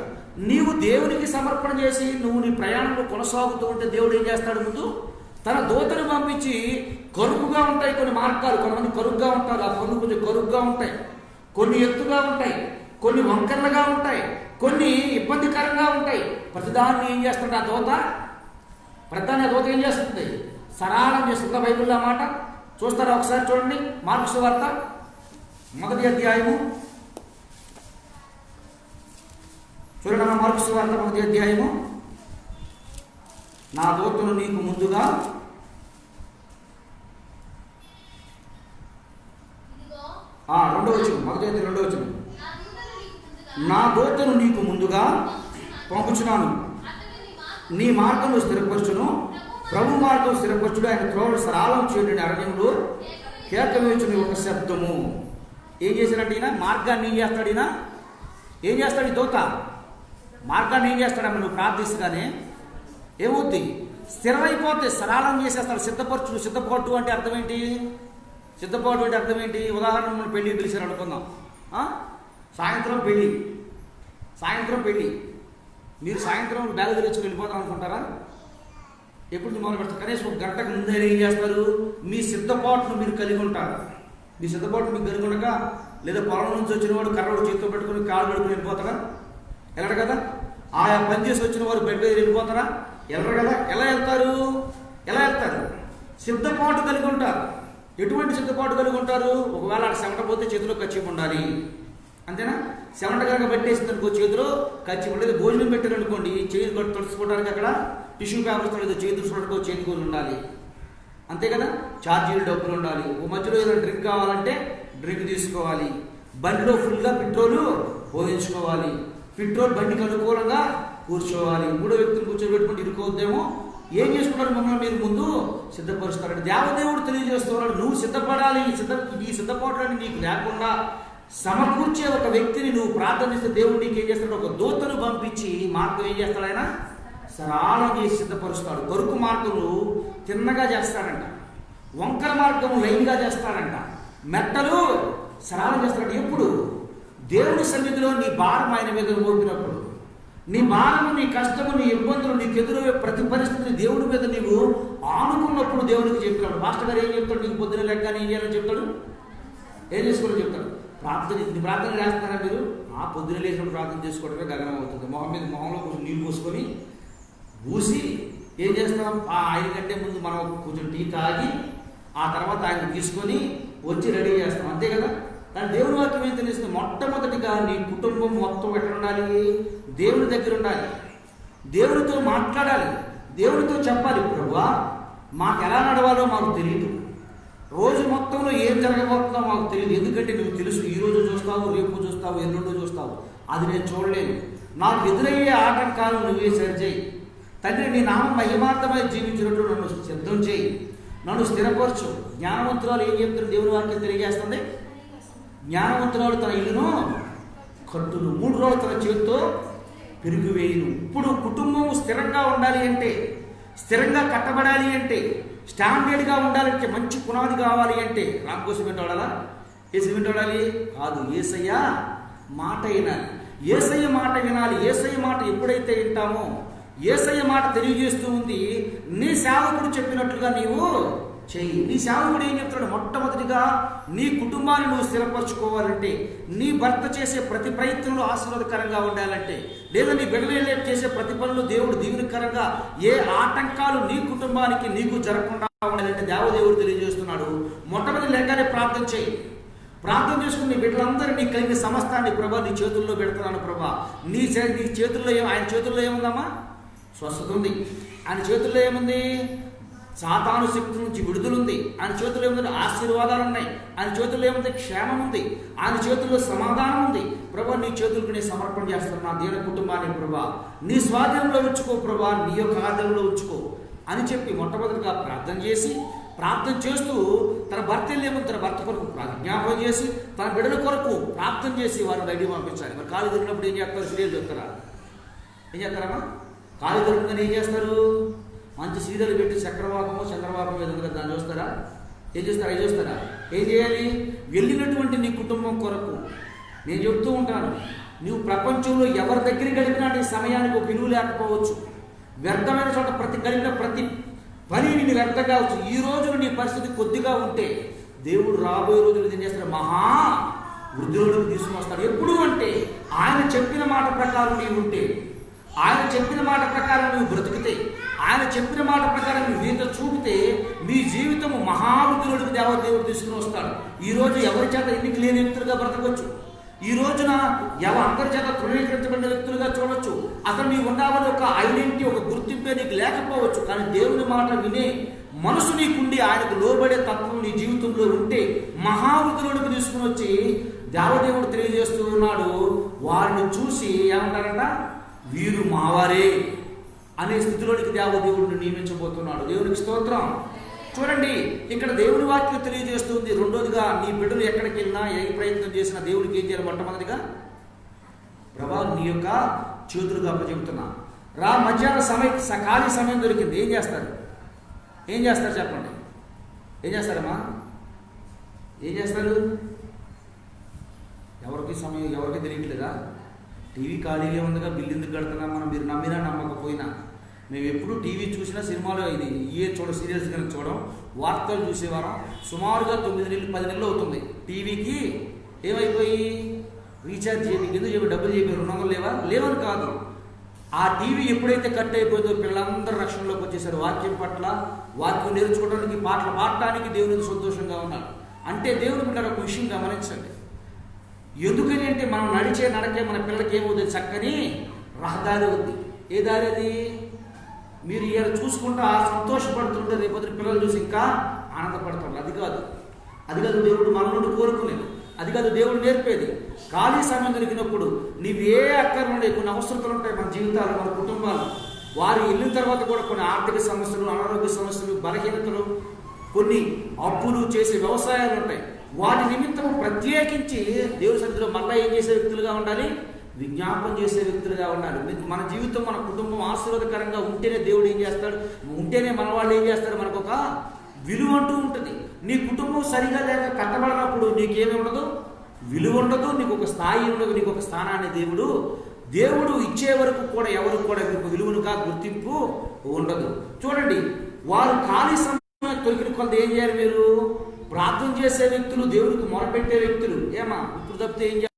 నీవు దేవునికి సమర్పణ చేసి నువ్వు నీ ప్రయాణంలో కొనసాగుతూ ఉంటే దేవుడు ఏం చేస్తాడు? ముందు తన దూతను పంపించి, కరుకుగా ఉంటాయి కొన్ని మార్గాలు, కొంతమంది కరుగ్గా ఉంటారు, ఆ పనులు కొంచెం కరుగ్గా ఉంటాయి, కొన్ని ఎత్తుగా ఉంటాయి, కొన్ని వంకరలుగా ఉంటాయి, కొన్ని ఇబ్బందికరంగా ఉంటాయి. ప్రతిదాన్ని ఏం చేస్తుంటే ఆ దూత, ప్రతిదాన్ని ఆ దూత ఏం చేస్తుంది? సరళం చేస్తుందా? బైబిల్లో మాట చూస్తారా? ఒకసారి చూడండి, మార్కు సువార్త 1వ అధ్యాయము చూడండి. మార్కు సువార్త 1వ అధ్యాయము. నా దూతను నీకు ముందుగా, రెండవ వచనం, 1వ అధ్యాయం 2వ వచనం. నా దూతను నీకు ముందుగా పంపుచున్నాను, నీ మార్గము స్థిరపరచును, ప్రభు మార్గం స్థిరపరచుడు, ఆయన త్రోవను సరళం చేయడం అరణ్యంలో కేక వేయుచుని ఒక శబ్దము. ఏం చేశాడంటే ఈయన? మార్గాన్ని ఏం చేస్తాడు? ఈయన ఏం చేస్తాడు? ఈ దూత మార్గాన్ని ఏం చేస్తాడమ్మ? నువ్వు ప్రార్థిస్తగానే ఏమవుద్ది? స్థిరమైపోతే సరళం చేసేస్తాడు. సిద్ధపట్టు అంటే అర్థం ఏంటి? సిద్ధపాటు అంటే అర్థం ఏంటి? ఉదాహరణ మనం పెళ్ళి పిలిచారు అనుకుందాం. సాయంత్రం పెళ్ళి, మీరు సాయంత్రం బ్యాగ్ తెచ్చుకుని వెళ్ళిపోతాం అనుకుంటారా? ఎప్పుడు మొదలు పెడతారు? కనీసం ఒక గంటకు ముందే ఏం చేస్తారు? మీ సిద్ధపాటును మీరు కలిగి ఉంటారు. మీ సిద్ధపాటు మీకు కలిగి ఉండక, లేదా పొలం నుంచి వచ్చిన వాడు కర్రడు చేతితో పెట్టుకుని కాళ్ళు పెట్టుకుని వెళ్ళిపోతారా? వెళ్ళరు కదా. ఆయా పని చేసి వచ్చిన వారు బెడ్ మీద వెళ్ళిపోతారా? వెళ్ళరు కదా. ఎలా వెళ్తారు? సిద్ధపాటు కలిగి ఉంటారు. ఎటువంటి సిద్ధపాటు కలిగి ఉంటారు? ఒకవేళ అక్కడ చెమట పోతే చేతిలో కచ్చిపు ఉండాలి, అంతేనా? చెమట కనుక పెట్టేసింది అనుకో, చేతిలో కచ్చిపు ఉండేది. భోజనం పెట్టారు అనుకోండి, చేతి తుడుచుకోవడానికి అక్కడ టిష్యూ పేపర్స్ లేదు, చేతి తుడుచుకోవడానికి చేతికూలు ఉండాలి, అంతే కదా. ఛార్జీలు డబ్బులు ఉండాలి. ఓ మధ్యలో ఏదైనా డ్రింక్ కావాలంటే డ్రింక్ తీసుకోవాలి. బండిలో ఫుల్గా పెట్రోలు పోయించుకోవాలి. పెట్రోల్ బండికి అనుకూలంగా కూర్చోవాలి. మూడో వ్యక్తిని కూర్చోబెట్టుకుంటే ఇరుకోవద్దేమో. ఏం చేసుకున్నారు? మమ్మల్ని మీరు ముందు సిద్ధపరుస్తారంటే దేవదేవుడు తెలియజేస్తున్నాడు, నువ్వు సిద్ధపడాలి. ఈ సిద్ధపాట్లని నీకు లేకుండా సమకూర్చే ఒక వ్యక్తిని నువ్వు ప్రార్థన చేస్తే దేవుడు నీకు ఏం చేస్తాడు? ఒక దూతను పంపించి మార్గం ఏం చేస్తాడు? ఆయన సరళం చేసి సిద్ధపరుస్తాడు. కొరుకు మార్గము తిన్నగా చేస్తాడంట, వంకర మార్గము లైన్గా చేస్తాడంట, మెట్టలు సరళం చేస్తాడు. ఎప్పుడు? దేవుని సన్నిధిలో నీ భారం ఆయన మీద మోపినప్పుడు, నీ భారము, నీ కష్టము, నీ ఇబ్బందులు, నీకు ఎదురయ్యే ప్రతి పరిస్థితిని దేవుడి మీద నీవు ఆనుకున్నప్పుడు దేవుడికి చెప్పినాడు. మాస్టర్ గారు ఏం చెప్తాడు? నీకు పొద్దున లెక్కని ఏం చేయాలని చెప్తాడు? ఏం చేసుకోవాలని చెప్తాడు? ప్రార్థన చేస్తారా మీరు? ఆ పొద్దున లేచినప్పుడు ప్రార్థన చేసుకోవడమే గగనం అవుతుంది. మొహంలో కొంచెం నీళ్ళు పోసుకొని పూసి ఏం చేస్తాం? ఆయన కంటే ముందు మనం కొంచెం టీ తాగి ఆ తర్వాత ఆయన తీసుకొని వచ్చి రెడీ చేస్తాం, అంతే కదా. కానీ దేవుని వాక్యం ఏం తెలుస్తుంది? మొట్టమొదటిగా నీ కుటుంబం మొత్తం ఎక్కడ ఉండాలి? దేవుని దగ్గర ఉండాలి. దేవునితో మాట్లాడాలి, దేవునితో చెప్పాలి, ప్రభువా మాకు ఎలా నడవాలో మాకు తెలియదు, రోజు మొత్తంలో ఏం జరగబోతుందో మాకు తెలియదు. ఎందుకంటే నువ్వు తెలుసు, ఈరోజు చూస్తావు, రేపు చూస్తావు, ఎల్లుండో చూస్తావు, అది నేను చూడలేను. నాకు ఎదురయ్యే ఆటంకాలు నువ్వే సరిచేయి తండ్రి. నీ నామం మహిమార్థమై జీవించినట్టు నన్ను సిద్ధం చేయి, నన్ను స్థిరపరచు. జ్ఞానవంతురాలు ఏం చెప్తారు? దేవుని వాక్యం తెలియజేస్తుంది. జ్ఞానవంతురాలు తన ఇల్లును కట్టును, 3 రోజులు తన చేతితో పెరుగు వేయును. ఇప్పుడు కుటుంబం స్థిరంగా ఉండాలి అంటే, స్థిరంగా కట్టబడాలి అంటే, స్టాండర్డ్గా ఉండాలంటే, మంచి పునాది కావాలి అంటే రామకో సిమెంట్ వాడాలా? ఏ సిమెంట్ వాడాలి? కాదు, యేసయ్య మాట వినాలి. యేసయ్య మాట వినాలి. యేసయ్య మాట ఎప్పుడైతే వింటామో, యేసయ్య మాట తెలియజేస్తూ ఉంది, నీ సేవకుడు చెప్పినట్లుగా నీవు చెయ్యి. నీ సేవకుడు ఏం చెప్తాడు? మొట్టమొదటిగా నీ కుటుంబాన్ని నువ్వు స్థిరపరచుకోవాలంటే, నీ భర్త చేసే ప్రతి ప్రయత్నంలో ఆశీర్వాదకరంగా ఉండాలంటే, లేదా నీ బిడ్డలు చేసే ప్రతి పనులు దేవుడు దీవెనకరంగా, ఏ ఆటంకాలు నీ కుటుంబానికి నీకు జరగకుండా ఉండాలంటే దేవదేవుడు తెలియజేస్తున్నాడు. మొట్టమొదటి లేకనే ప్రార్థన చేయి. ప్రార్థన చేసుకుని నీ బిడ్డలందరూ కలిగిన సమస్తాన్ని ప్రభా నీ చేతుల్లో పెడుతున్నాను ప్రభా. నీ చేతుల్లో ఆయన చేతుల్లో ఏముందమ్మా? స్వస్థత ఉంది. ఆయన చేతుల్లో ఏముంది? సాతాను శక్తి నుంచి విడుదలుంది. ఆయన చేతుల్లో ఏముంది? ఆశీర్వాదాలు ఉన్నాయి. ఆయన చేతుల్లో ఏముంది? క్షేమం ఉంది. ఆయన చేతుల్లో సమాధానం ఉంది. ప్రభా నీ చేతులకు నేను సమర్పణ చేస్తున్నా దీన కుటుంబాన్ని ప్రభా నీ స్వాధీనంలో ఉంచుకో ప్రభా, నీ యొక్క ఆధీనంలో ఉంచుకో అని చెప్పి మొట్టమొదటిగా ప్రార్థన చేసి, ప్రార్థన చేస్తూ తన భర్త ఏముంది? తన భర్త కొరకు జ్ఞాపకం చేసి, తన బిడ్డల కొరకు ప్రార్థన చేసి వారిని బయటికి పంపించాలి. మరి కాలు దొరికినప్పుడు ఏం చేస్తారు? సీరియల్ చెప్తారా? ఏం చేస్తారమ్మా? కాలు దొరికిందని ఏం చేస్తారు? మంచి సీరియల్ పెట్టి చక్రవాకము చంద్రవాకం మీద ఉంది కదా, దాన్ని చూస్తారా? ఏం చేస్తారా? ఏం చూస్తారా? ఏం చేయాలి? వెళ్ళినటువంటి నీ కుటుంబం కొరకు నేను చెప్తూ ఉంటాను, నువ్వు ప్రపంచంలో ఎవరి దగ్గర గడిపినా నీ సమయానికి ఒక విలువ లేకపోవచ్చు. వ్యర్థమైన చోట గడిపిన ప్రతి పని నేను వ్యర్థం కావచ్చు. ఈ రోజున నీ పరిస్థితి కొద్దిగా ఉంటే దేవుడు రాబోయే రోజులు ఏం చేస్తాడు? మహా వృద్ధులకు తీసుకుని వస్తాడు. ఎప్పుడు అంటే ఆయన చెప్పిన మాట ప్రకారం నీవు ఉంటే, ఆయన చెప్పిన మాట ప్రకారం నువ్వు బ్రతికితే, ఆయన చెప్పిన మాట ప్రకారం నువ్వు ఈత చూపితే మీ జీవితము మహావృద్ధులకు దేవుడు తీసుకుని వస్తాడు. ఈరోజు ఎవరి చేత ఎన్నిక లేని వ్యక్తులుగా బ్రతకవచ్చు. ఈ రోజున అందరి చేత తృణీకరించబడిన వ్యక్తులుగా చూడవచ్చు. అసలు నీవు ఉన్నావని ఒక ఐడెంటిటీ, ఒక గుర్తింపే నీకు లేకపోవచ్చు. కానీ దేవుని మాట వినే మనసు నీకుండి ఆయనకు లోబడే తత్వం నీ జీవితంలో ఉంటే మహావృద్ధులకు తీసుకుని వచ్చి దేవదేవుడు తెలియజేస్తూ ఉన్నాడు. వారిని చూసి ఏమంటారంట? వీరు మావారే అనే స్థితిలోనికి దేవదేవుడిని నియమించబోతున్నాడు. దేవునికి స్తోత్రం. చూడండి, ఇక్కడ దేవుని వాక్యం తెలియజేస్తుంది. రెండోదిగా, నీ బిడ్డలు ఎక్కడికి వెళ్ళినా ఏ ప్రయత్నం చేసినా దేవుడికి ఏం చేయాలి? మొట్టమొదటిగా ప్రభా నీ యొక్క చేతులుగా అప్పచెబుతున్నా. మధ్యాహ్న ఖాళీ సమయం దొరికింది, ఏం చేస్తారు? ఏం చేస్తారు చెప్పండి? ఏం చేస్తారమ్మా? ఏం చేస్తారు? ఎవరికి సమయం ఎవరికి తెలియట్లేదా? టీవీ ఖాళీగా ఉందిగా, బిల్లు ఎందుకు కడుతున్నాం మనం? మీరు నమ్మినా నమ్మకపోయినా మేము ఎప్పుడు టీవీ చూసినా సినిమాలో సీరియల్స్ కనుక చూడడం, వార్తలు చూసేవారం. సుమారుగా 9 నెలలు 10 నెలలు అవుతుంది. టీవీకి ఏమైపోయి రీఛార్జ్ చేయడానికి ఎందుకు చెప్పి డబ్బులు చెప్పి 200 లేవని కాదు. ఆ టీవీ ఎప్పుడైతే కట్ అయిపోయిందో పిల్లలందరూ రక్షణలోకి వచ్చేసారు. వాక్యం పట్ల, వాక్యం నేర్చుకోవడానికి, పాటలు పాడటానికి దేవునికి సంతోషంగా ఉన్నారు. అంటే దేవుని బిడ్డలు ఒక విషయం గమనించండి. ఎందుకని అంటే మనం నడిచే నడకే మన పిల్లలకి ఏమవుతుంది? చక్కని రహదారి ఉంది. ఏ దారి అది? మీరు ఇలా చూసుకుంటా సంతోషపడుతుంటే రేపొద్దు పిల్లలు చూసి ఇంకా ఆనందపడుతున్నారు. అది కాదు దేవుడు మన నుండి కోరుకునేది. అది కాదు దేవుడు నేర్పేది. ఖాళీ సమయం దొరికినప్పుడు నీవే అక్కర్లు కొన్ని అవసరతలు ఉంటాయి మన జీవితాలు, మన కుటుంబాలు. వారు వెళ్ళిన తర్వాత కూడా కొన్ని ఆర్థిక సమస్యలు, అనారోగ్య సమస్యలు, బలహీనతలు, కొన్ని అప్పులు చేసే వ్యవసాయాలు ఉంటాయి. వాటి నిమిత్తం ప్రత్యేకించి దేవుని సన్నిధిలో మళ్ళీ ఏం చేసే వ్యక్తులుగా ఉండాలి? విజ్ఞాపన చేసే వ్యక్తులుగా ఉండాలి. మన జీవితం, మన కుటుంబం ఆశీర్వాదకరంగా ఉంటేనే దేవుడు ఏం చేస్తాడు, ఉంటేనే మన వాళ్ళు ఏం చేస్తారు, మనకు ఒక విలువ అంటూ ఉంటుంది. నీ కుటుంబం సరిగా లేక కట్టబడినప్పుడు నీకేమి ఉండదు, విలువ ఉండదు, నీకు ఒక స్థాయి ఉండదు, నీకు ఒక స్థానాన్ని దేవుడు ఇచ్చే వరకు కూడా ఎవరు కూడా మీకు విలువనుగా గుర్తింపు ఉండదు. చూడండి, వారు ఖాళీ సమయం దొరికిన కొంత ఏం చేయాలి? మీరు ప్రార్థన చేసే వ్యక్తులు, దేవుడికి మొరపెట్టే వ్యక్తులు. ఏమా ఇప్పుడు తప్పితే ఏం చేస్తారు?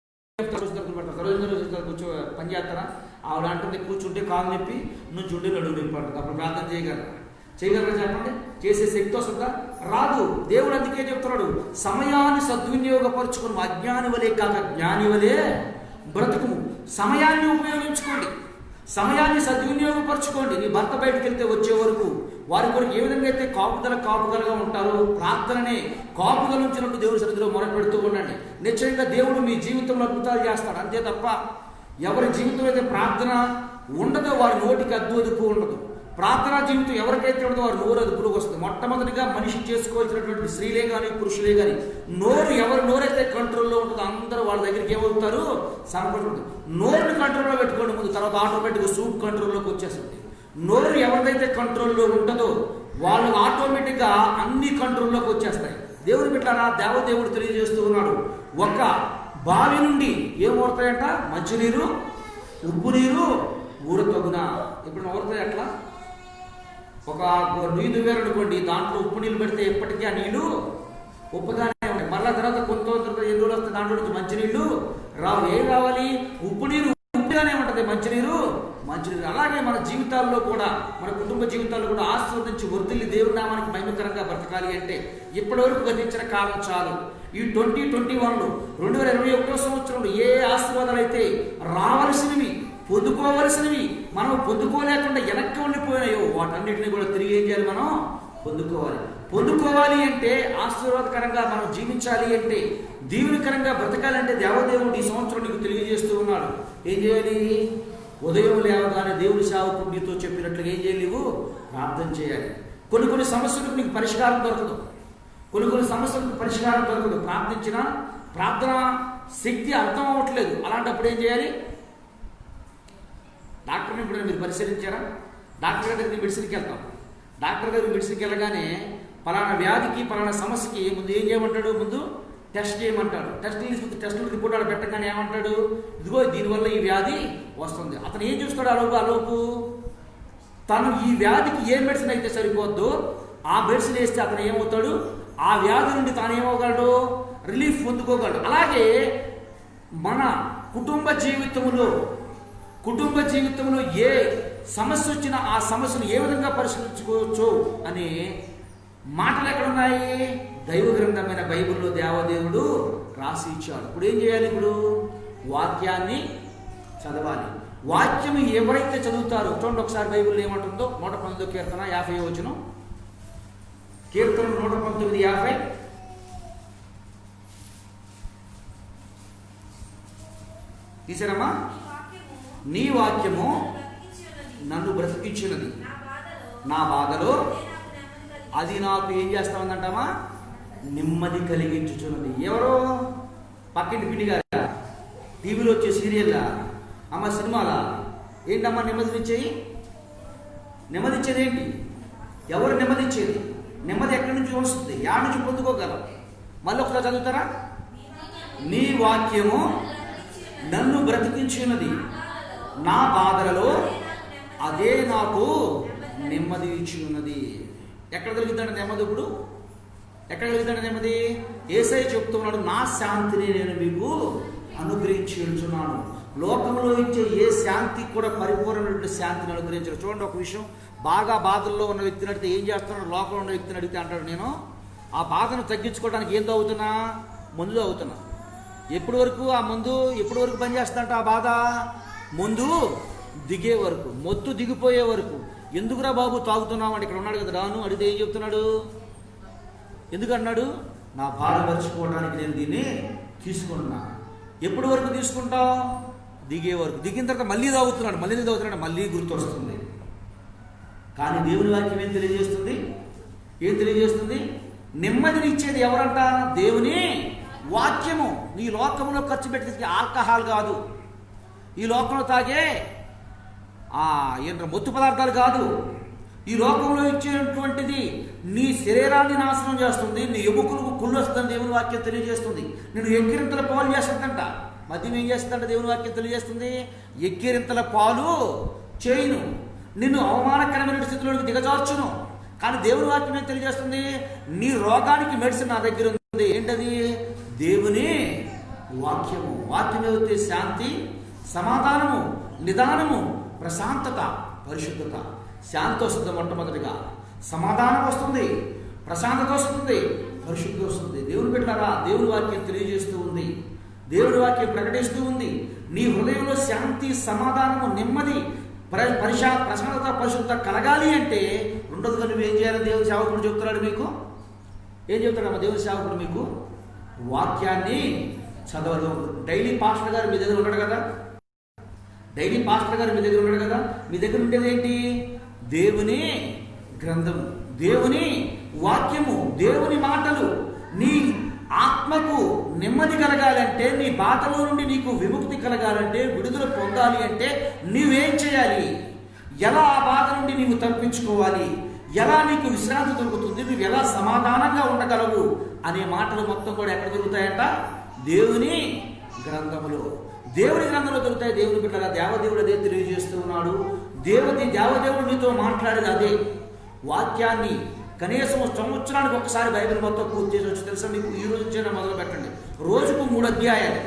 కూర్చో పని చేస్తారా? ఆవిడ అంటుంది కూర్చుంటే కాలు నొప్పి, నువ్వు చుండే నడువు నొప్పి అంటుంది. అప్పుడు ప్రార్థన చేయగలరా చెప్పండి? చేసే శక్తి వస్తుందా? రాదు. దేవుడు అందుకే చెప్తున్నాడు, సమయాన్ని సద్వినియోగపరచుకుని అజ్ఞాని వలే కాక జ్ఞాని వలే బ్రతుకుము. సమయాన్ని ఉపయోగించుకోండి, సమయాన్ని సద్వినియోగపరచుకోండి. నీ భర్త బయటకు వెళ్తే వచ్చే వరకు వారి కొరకు ఏ విధంగా అయితే కాపుదలగా ఉంటారో, ప్రార్థననే కాపుదల ఉంచినట్టు దేవుడి సన్నిధిలో మొరపెడుతూ ఉండండి. నిశ్చయంగా దేవుడు మీ జీవితంలో అద్భుతాలు చేస్తాడు. అంతే తప్ప ఎవరి జీవితం అయితే ప్రార్థన ఉండదో వారి నోటికి అద్దుపు ఉండదు. ప్రార్థనా జీవితం ఎవరికైతే ఉండదో వారి నోరు అదుపులోకి వస్తుంది. మొట్టమొదటిగా మనిషి చేసుకోవాల్సినటువంటి స్త్రీలే కానీ పురుషులే కానీ ఎవరి నోరైతే కంట్రోల్లో ఉంటుందో అందరూ వాళ్ళ దగ్గరికి ఏమవుతారు? సమపడుతుంది. నోరుని కంట్రోల్లో పెట్టుకోండి ముందు, తర్వాత ఆటోమేటిక్గా సూప్ కంట్రోల్లోకి వచ్చేస్తుంది. నోరు ఎవరిదైతే కంట్రోల్లో ఉంటుందో వాళ్ళు ఆటోమేటిక్గా అన్ని కంట్రోల్లోకి వచ్చేస్తాయి. దేవుని బిడ్డలారా, దేవదేవుడు తెలియజేస్తూ ఉన్నాడు, ఒక బావి నుండి ఏం ఊరుతాయంట? మంచినీరు, ఉప్పు నీరు ఊరతగున. ఇప్పుడు ఊరుతాయి ఎట్లా? ఒక నీళ్ళు వేరనుకోండి, దాంట్లో ఉప్పు నీళ్ళు పెడితే ఎప్పటికీ ఆ నీళ్ళు ఉప్పుగానే ఉంటాయి. మళ్ళా తర్వాత కొంత ఎన్ని రోజులు వస్తే దాంట్లో నుంచి మంచినీళ్ళు రావు. ఏం రావాలి? ఉప్పు నీరు ఉప్పుగానే ఉంటుంది, మంచినీరు. అలాగే మన జీవితాల్లో కూడా, మన కుటుంబ జీవితాల్లో కూడా ఆశీర్వదించి వర్ధిల్లి దేవుడి నామానికి మహిమకరంగా బ్రతకాలి అంటే ఇప్పటి వరకు గతించిన కాలం చాలు. ఈ 2021లో 2021 సంవత్సరంలో ఏ ఆశీర్వాదాలు అయితే రావలసినవి, పొందుకోవలసినవి మనం పొందుకోలేకుండా వెనక్కి ఉండిపోయినాయో వాటన్నిటిని కూడా తిరిగి ఏం చేయాలి? మనం పొందుకోవాలి అంటే, ఆశీర్వాదకరంగా మనం జీవించాలి అంటే, దీవెనకరంగా బ్రతకాలంటే దేవదేవుడు ఈ సంవత్సరం నీకు తెలియజేస్తూ ఉన్నాడు. ఏం చేయాలి? ఉదయం లేవగానే దేవుడి సేవకుడు నీతో చెప్పినట్లుగా ఏం చేయాలి? నువ్వు ప్రార్థన చేయాలి. కొన్ని సమస్యలకు నీకు పరిష్కారం దొరకదు, కొన్ని సమస్యలకు పరిష్కారం దొరకదు. ప్రార్థన శక్తి అర్థం అవ్వట్లేదు. అలాంటప్పుడు ఏం చేయాలి? డాక్టర్ని ఇప్పుడు మీరు పరిశీలించారా? డాక్టర్ దగ్గరికి మెడిసిన్కి వెళ్తాం. డాక్టర్ దగ్గర మెడిసిన్కి వెళ్ళగానే పలానా వ్యాధికి, పలానా సమస్యకి ముందు ఏం చేయమంటాడు? ముందు టెస్ట్ చేయమంటాడు. టెస్టులు రిపోర్ట్ ఆడ పెట్టగానే ఏమంటాడు? ఇదిగో దీనివల్ల ఈ వ్యాధి వస్తుంది. అతను ఏం చూస్తాడు? అలోపు తను ఈ వ్యాధికి ఏ మెడిసిన్ అయితే సరిపోద్దో ఆ మెడిసిన్ వేస్తే అతను ఏమవుతాడు? ఆ వ్యాధి నుండి తాను ఏమవగలడు? రిలీఫ్ పొందుకోగలడు. అలాగే మన కుటుంబ జీవితంలో ఏ సమస్య వచ్చినా ఆ సమస్యను ఏ విధంగా పరిష్కరించుకోవచ్చు అనే మాటలు ఎక్కడున్నాయి? దైవ గ్రంథమైన బైబిల్లో దేవదేవుడు రాసి ఇచ్చాడు. ఇప్పుడు ఏం చేయాలి? ఇప్పుడు వాక్యాన్ని చదవాలి. వాక్యం ఎవరైతే చదువుతారో చూడండి ఒకసారి బైబిల్లో ఏమంటుందో. 119 కీర్తన 50 వచనం. కీర్తన 119 50. తీసారమ్మా? నీ వాక్యము నన్ను బ్రతికించినది, నా బాధలో అది నాకు ఏం చేస్తామందంటామా? నెమ్మది కలిగించుచున్నది. ఎవరో పక్కింటి పిండి గారా? టీవీలో వచ్చే సీరియల్లా? అమ్మ సినిమాలా? ఏంటమ్మా నెమ్మదినిచ్చేది? నెమ్మదిచ్చేది ఏంటి? ఎవరు నెమ్మదిచ్చేది? నెమ్మది ఎక్కడి నుంచి వస్తుంది? యాడ నుంచి పొందుకోగలం? మళ్ళీ ఒకసారి చదువుతారా? నీ వాక్యము నన్ను బ్రతికించినది, నా బాధలలో అదే నాకు నెమ్మది ఇచ్చి ఉన్నది. ఎక్కడ కలుగుతాడు నెమ్మది? ఇప్పుడు ఎక్కడ కలుగుతాడు నెమ్మది? యేసయ్య చెప్తున్నాడు, నా శాంతిని నేను మీకు అనుగ్రహించి ఉంచున్నాను. లోకంలో ఇచ్చే ఏ శాంతికి కూడా పరిపూర్ణమైన శాంతిని అనుగ్రహించాడు. చూడండి ఒక విషయం, బాగా బాధల్లో ఉన్న వ్యక్తిని అడిగితే ఏం చేస్తున్నాడు? లోకంలో ఉన్న వ్యక్తిని అడిగితే అంటాడు, నేను ఆ బాధను తగ్గించుకోవడానికి ఏం తాగుతున్నా? మందు తాగుతున్నా. ఎప్పటి వరకు ఆ మందు ఎప్పటి వరకు పనిచేస్తుందంట? ఆ బాధ ముందు దిగే వరకు, మొత్తు దిగిపోయే వరకు. ఎందుకురా బాబు తాగుతున్నావు అంటే ఇక్కడ ఉన్నాడు కదా రాను అడిగితే ఏం చెప్తున్నాడు? ఎందుకు అన్నాడు? నా బాధ మర్చిపోవడానికి నేను దీన్ని తీసుకున్నా. ఎప్పటి వరకు తీసుకుంటావు? దిగే వరకు. దిగిన తర్వాత మళ్ళీ తాగుతున్నాడు, మళ్ళీ గుర్తు వస్తుంది. కానీ దేవుని వాక్యం ఏం తెలియజేస్తుంది? నెమ్మదినిచ్చేది ఎవరంట? దేవుని వాక్యము. నీ లోకంలో ఖర్చు పెట్టేది ఆల్కహాల్ కాదు, ఈ లోకంలో తాగే మొత్తు పదార్థాలు కాదు. ఈ లోకంలో ఇచ్చేటువంటిది నీ శరీరాన్ని నాశనం చేస్తుంది, నీ ఎముకలకు కుళ్ళు వస్తుందని దేవుని వాక్యం తెలియజేస్తుంది. నేను ఎక్కిరింతల పాలు చేస్తుందంట. మద్యం ఏం చేస్తుందంట? దేవుని వాక్యం తెలియజేస్తుంది, ఎక్కిరింతల పాలు చేయును, నిన్ను అవమానకరమైన స్థితిలోకి దిగజార్చును. కానీ దేవుని వాక్యం ఏం తెలియజేస్తుంది? నీ రోగానికి మెడిసిన్ నా దగ్గర ఉంది. ఏంటది? దేవుని వాక్యము. వాక్యం ఏదైతే శాంతి, సమాధానము, నిదానము, ప్రశాంతత, పరిశుద్ధత. శాంతి వస్తుంది మొట్టమొదటిగా, సమాధానం వస్తుంది, ప్రశాంతత వస్తుంది, పరిశుద్ధి వస్తుంది. దేవుని బిడ్డలారా, దేవుని వాక్యం తెలియజేస్తూ ఉంది, దేవుడి వాక్యం ప్రకటిస్తూ ఉంది. నీ హృదయంలో శాంతి, సమాధానము, నెమ్మది, ప్రశాంతత, పరిశుద్ధత కలగాలి అంటే రెండోదిగా నువ్వు ఏం చేయాలి? దేవుని సేవకుడు చెప్తున్నాడు మీకు. ఏం చెప్తాడమ్మా దేవుని సేవకుడు మీకు? వాక్యాన్ని చదవదు. డైలీ పాస్టర్ గారు మీ దగ్గర ఉన్నాడు కదా, డైలీ పాస్టర్ గారు మీ దగ్గర ఉన్నాడు కదా, మీ దగ్గర ఉండేది ఏంటి? దేవుని గ్రంథము, దేవుని వాక్యము, దేవుని మాటలు. నీ ఆత్మకు నెమ్మది కలగాలంటే, నీ బాధలో నుండి నీకు విముక్తి కలగాలంటే, విడుదల పొందాలి అంటే నువ్వేం చేయాలి? ఎలా ఆ బాధ నుండి నీవు తప్పించుకోవాలి? ఎలా నీకు విశ్రాంతి దొరుకుతుంది? నువ్వు ఎలా సమాధానంగా ఉండగలవు అనే మాటలు మొత్తం కూడా ఎక్కడ దొరుకుతాయంట? దేవుని గ్రంథములో. దేవుని గ్రంథంలో దొరుకుతాయి. దేవుని బిడ్డగా దేవదేవుడు అదే తెలియజేస్తూ ఉన్నాడు. దేవదేవుడు నీతో మాట్లాడేది అదే. వాక్యాన్ని కనీసం సంవత్సరానికి ఒకసారి బైబిల్ మొత్తం పూర్తి చేసి వచ్చి తెలుసా మీకు? ఈ రోజు నుంచి మొదలు పెట్టండి. రోజుకు 3 అధ్యాయాలు,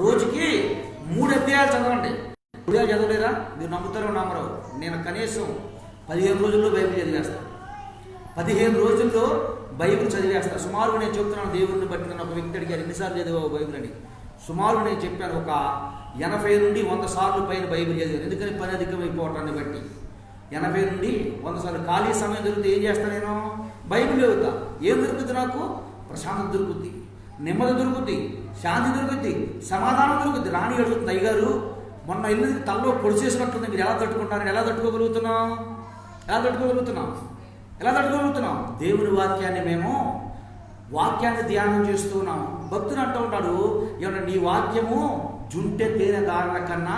రోజుకి 3 అధ్యాయాలు చదవండి. ఇప్పుడు చదవలేరా? మీరు నమ్ముతారో నమ్మరో, నేను కనీసం 15 రోజుల్లో బైబిల్ చదివేస్తాను. 15 రోజుల్లో బైబిల్ చదివేస్తాను. సుమారు నేను చెప్తున్నాను, దేవుడిని బట్టి నేను ఒక వ్యక్తి అడిగారు, ఎన్నిసార్లు చదివావు బైబిల్ అని. సుమారు నేను చెప్పాను, ఒక 80 నుండి 100 సార్లు పైన బైబిల్ చదివాను. ఎందుకని? పని అధికమైపోవటాన్ని బట్టి 80 నుండి 100 సార్లు. ఖాళీ సమయం దొరికితే ఏం చేస్తాను? నేను బైబిల్ చదువుతా. ఏం దొరుకుతుంది నాకు? ప్రశాంతత దొరుకుద్ది, నెమ్మది దొరుకుద్ది, శాంతి దొరుకుద్ది, సమాధానం దొరుకుద్ది. రాణి అడుగుతుంది, అయ్యగారు మొన్న ఇల్లు తలలో పొడిచేసినట్టుంది, మీరు ఎలా తట్టుకుంటారు? ఎలా తట్టుకోగలుగుతున్నాం? దేవుని వాక్యాన్ని మేము ధ్యానం చేస్తూ ఉన్నాం. భక్తులు అంటూ ఉంటాడు, ఏమన్నా నీ వాక్యము జుంటె తేనె దారుల కన్నా